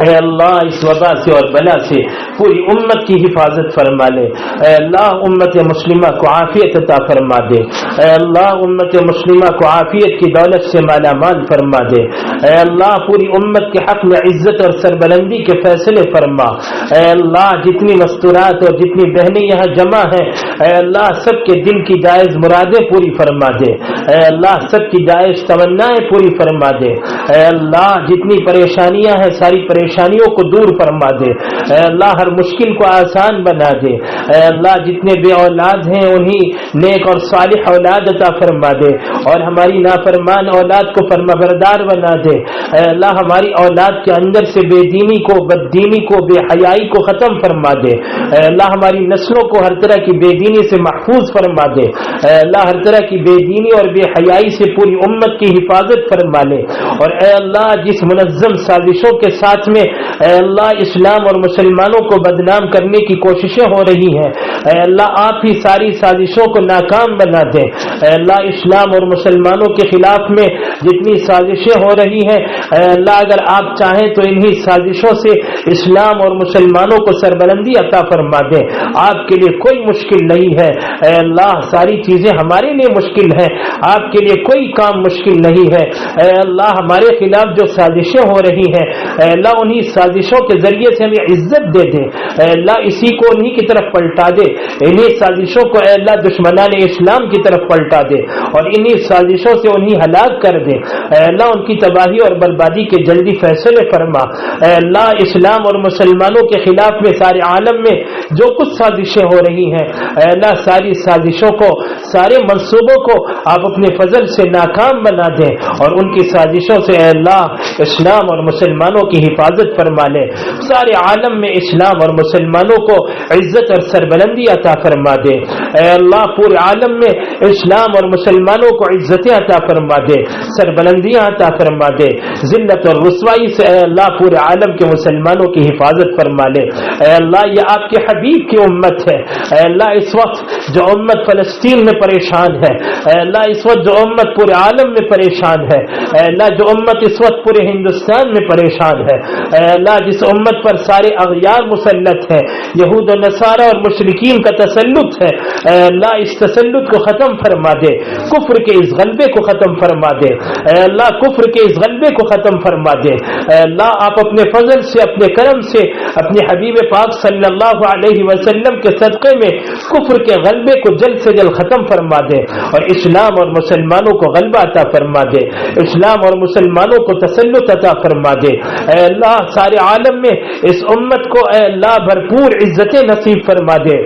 اے اللہ اس وبا سے اور بلا سے پوری امت کی حفاظت فرما لے، اے اللہ امت مسلمہ کو عافیت عطا فرما دے، اے اللہ امت مسلمہ کو عافیت کی دولت سے مالا مال فرما دے، اے اللہ پوری امت کے حق میں عزت اور سربلندی کے فیصلے فرما، اے اللہ جتنی مستورات اور جتنی بہنیں یہاں جمع ہیں اے اللہ سب کے دل کی جائز مرادیں پوری فرما دے، اے اللہ سب کی جائز تمنائیں پوری فرما دے، اے اللہ جتنی پریشانیاں ہیں ساری پریشانیوں کو دور فرما دے، اے اللہ ہر مشکل کو آسان بنا دے، اے اللہ جتنے بے اولاد ہیں انہیں نیک اور صالح اولاد عطا فرما دے، اور ہماری نافرمان اولاد کو فرمانبردار بنا دے، اے اللہ ہماری اولاد کے اندر سے بے دینی کو بددینی کو بے حیائی کو ختم فرما دے، اے اللہ ہماری نسلوں کو ہر طرح کی بے دینی سے محفوظ فرما دے، اے اللہ ہر طرح کی بے دینی اور بے حیائی سے پوری امت کی حفاظت فرما لے، اور اے اللہ جس منظم سازشوں کے ساتھ میں اے اللہ اسلام اور مسلمانوں کو بدنام کرنے کی کوششیں ہو رہی ہیں اے اللہ آپ ہی ساری سازشوں کو ناکام بنا دیں، اے اللہ اسلام اور مسلمانوں کے خلاف میں جتنی سازشیں ہو رہی ہیں اے اللہ اگر آپ چاہیں تو انہی سازشوں سے اسلام اور مسلمانوں کو سربلندی عطا فرما دیں، آپ کے لیے کوئی مشکل نہیں ہے، اے اللہ ساری چیزیں ہمارے لیے مشکل ہیں، آپ کے لیے کوئی کام مشکل نہیں ہے، اے اللہ ہمارے خلاف جو سازشیں ہو رہی ہیں اے اللہ انہی سازشوں کے ذریعے سے ہمیں عزت دے دے، اے اللہ اسی کو انہی کی طرف پلٹا دے، انہی سازشوں کو اے اللہ دشمنان اسلام کی طرف پلٹا دے، اور انہی سازشوں سے انہی ہلاک کر دے، اے اللہ ان کی تباہی اور بربادی کے جلدی فیصلے فرما، اے اللہ اسلام اور مسلمانوں کے خلاف میں سارے عالم میں جو کچھ سازشیں ہو رہی ہیں اے اللہ ساری سازشوں کو سارے منصوبوں کو آپ اپنے فضل سے ناکام بنا دیں، اور ان کی سازشوں سے اے اللہ اسلام اور مسلمانوں کی حفاظت فرما لے، سارے عالم میں اسلام اور مسلمانوں کو عزت اور سربلندی عطا فرما دے، اے اللہ پورے عالم میں اسلام اور مسلمانوں کو عزتیں عطا فرما دے، سربلندیاں عطا فرما دے، ذلت اور رسوائی سے اے اللہ پورے عالم کے مسلمانوں کی حفاظت فرما لے، اے اللہ یہ آپ کے حبیب کی امت ہے، اے اللہ اس وقت جو امت فلسطین میں پریشان ہے اے اللہ اس وقت جو امت پورے عالم میں پریشان ہے اے اللہ جو امت اس وقت پورے ہندوستان میں پریشان ہے اے اللہ جس امت پر سارے اغیار مسلط ہیں، یہود و نصارہ اور مشرکین کا تسلط ہے اے اللہ اس تسلط کو ختم فرما دے، کفر کے اس غلبے کو ختم فرما دے، اے اللہ کفر کے اس غلبے کو ختم فرما دے، اے اللہ آپ اپنے فضل سے اپنے کرم سے اپنے حبیب پاک صلی اللہ علیہ وسلم کے صدقے میں کفر کے غلبے کو جلد سے جلد ختم فرما دے، اور اسلام اور مسلمانوں کو غلبہ عطا فرما دے، اسلام اور مسلمانوں کو تسلط عطا فرما دے، اے اللہ سارے عالم میں اس امت کو اے اللہ بھرپور عزتیں نصیب فرما دے،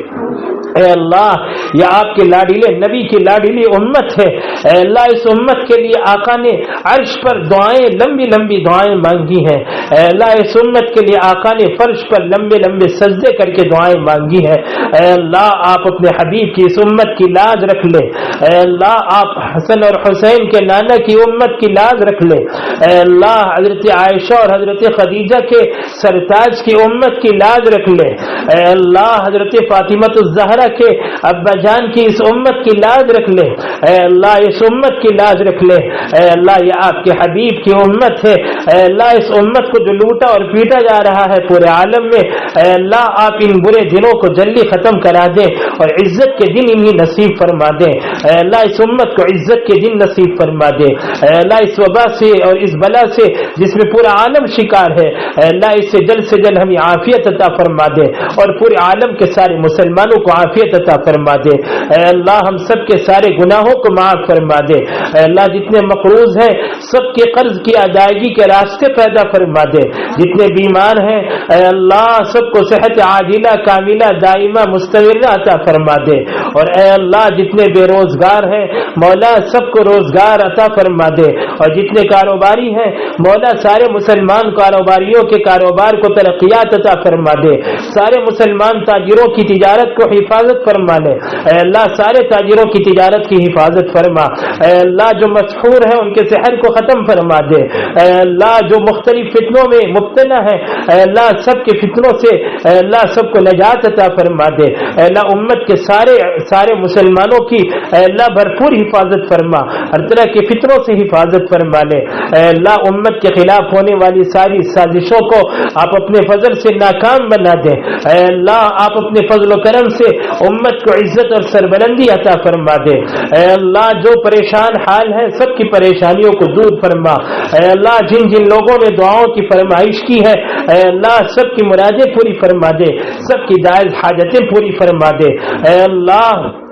اے اللہ یہ آپ کے لاڈیلے نبی کی لاڈیلی امت ہے، اے اللہ اس امت کے لیے آقا نے عرش پر دعائیں لمبی لمبی دعائیں مانگی ہیں، اے اللہ اس امت کے لیے آقا نے فرش پر لمبے لمبے سجدے کر کے دعائیں مانگی ہیں، اے اللہ آپ اپنے حبیب کی اس امت کی لاج رکھ لے، اے اللہ آپ حسن اور حسین کے نانا کی امت کی لاج رکھ لے، اے اللہ حضرت عائشہ اور حضرت خدیجہ کے سرتاج کی امت کی لاج رکھ لے، اے اللہ حضرت فاطمہ الزہرا کے ابا جان کی اس امت کی لاج رکھ لے، اے اللہ اس امت کی لاج رکھ لے، اے اللہ یہ آپ کے حبیب کی امت ہے، اے اللہ اس امت کو جو لوٹا اور پیٹا جا رہا ہے پورے عالم میں، اے اللہ آپ ان برے دنوں کو جلدی ختم کرا دیں اور عزت کے دن انہیں نصیب فرما دیں، اے اللہ اس امت کو عزت کے دن نصیب فرما دے، اے اللہ اس وبا سے اور اس بلا سے جس میں پورا عالم شکار ہے، اے اللہ اس سے جلد ہمیں عافیت عطا فرما دے اور پورے عالم کے سارے مسلمانوں کو عافیت عطا فرما دے، اے اللہ ہم سب کے سارے گناہوں کو معاف فرما دے، اے اللہ جتنے مقروض ہیں سب کے قرض کی ادائیگی کے راستے پیدا فرما دے، جتنے بیمار ہیں اے اللہ سب کو صحت عاجلہ کاملہ دائمہ مستمرہ عطا فرما دے، اور اے اللہ جتنے بے روزگار ہیں مولا سب کو روزگار عطا فرما دے، اور جتنے کاروباری ہیں مولا سارے مسلمان کاروباریوں کے کاروبار کو ترقیات عطا فرما دے، سارے مسلمان تاجروں کی تجارت کو حفاظت فرما لے، اے اللہ سارے تاجروں کی تجارت کی حفاظت فرما، اے اللہ جو مسحور ہیں ان کے سحر کو ختم فرما دے، اے اللہ جو مختلف فتنوں میں مبتلا ہیں اے اللہ سب کے فتنوں سے اے اللہ سب کو نجات عطا فرما دے، اے اللہ امت کے سارے مسلمانوں کی اے اللہ بھرپور حفاظت فرما، ہر طرح کے فتنوں سے حفاظت فرما لے، اے اللہ امت کے خلاف ہونے والی ساری سازشوں کو آپ اپنے فضل سے ناکام بنا دے، اے اللہ آپ اپنے فضل و کرم سے امت کو عزت اور سربلندی عطا فرما دے، اے اللہ جو پریشان حال ہے سب کی پریشانیوں کو دور فرما، اے اللہ جن جن لوگوں نے دعاؤں کی فرمائش کی ہے اے اللہ سب کی مرادیں پوری فرما دے، سب کی جائز حاجتیں پوری فرما دے، اے اللہ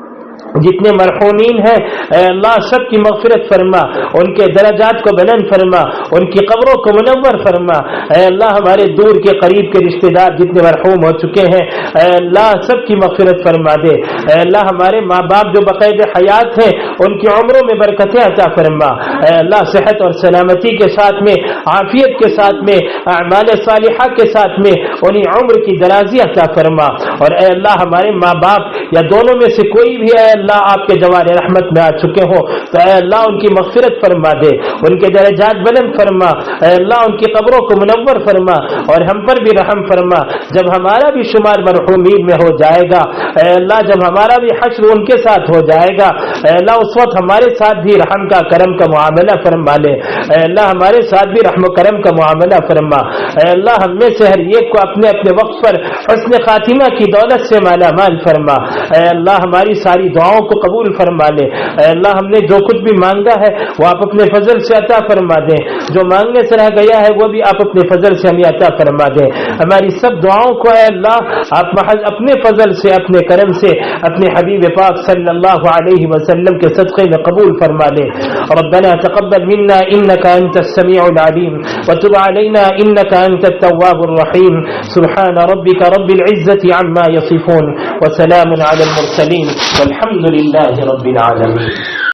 جتنے مرحومین ہیں اے اللہ سب کی مغفرت فرما، ان کے درجات کو بلند فرما، ان کی قبروں کو منور فرما، اے اللہ ہمارے دور کے قریب کے رشتہ دار جتنے مرحوم ہو چکے ہیں اے اللہ سب کی مغفرت فرما دے، اے اللہ ہمارے ماں باپ جو بقید حیات ہیں ان کی عمروں میں برکتیں عطا فرما، اے اللہ صحت اور سلامتی کے ساتھ میں عافیت کے ساتھ میں اعمال صالحہ کے ساتھ میں انہیں عمر کی درازی عطا فرما، اور اے اللہ ہمارے ماں باپ یا دونوں میں سے کوئی بھی اے اللہ آپ کے جوار رحمت میں آ چکے ہوں تو اے اللہ ان کی مغفرت فرما دے، ان کے درجات بلند فرما، اے اللہ ان کی قبروں کو منور فرما اور ہم پر بھی رحم فرما، جب ہمارا بھی شمار مرحومین میں ہو جائے گا اے اللہ جب ہمارا بھی حشر ان کے ساتھ ہو جائے گا اے اللہ اس وقت ہمارے ساتھ بھی رحم کا کرم کا معاملہ فرما لے، اے اللہ ہمارے ساتھ بھی رحم و کرم کا معاملہ فرما، اے اللہ ہم میں سے ہر ایک کو اپنے اپنے وقت پر حسن خاتمہ کی دولت سے مالا مال فرما، اے اللہ ہماری ساری دعاؤں کو قبول فرما لے، اے اللہ ہم نے جو کچھ بھی مانگا ہے وہ آپ اپنے فضل سے عطا فرما دیں، جو مانگنے سے رہ گیا ہے وہ بھی آپ اپنے فضل سے ہمیں عطا فرما دیں، ہماری سب دعاؤں کو اے اللہ آپ محض اپنے فضل سے اپنے کرم سے اپنے حبیب پاک صلی اللہ علیہ وسلم کے صدقے میں قبول فرما لے۔ ربنا تقبل منا انك انت السميع العليم وتب علينا انك انت التواب الرحيم سبحان ربك رب العزة عما يصفون وسلام على المرسلين والحمد لله رب العالمين۔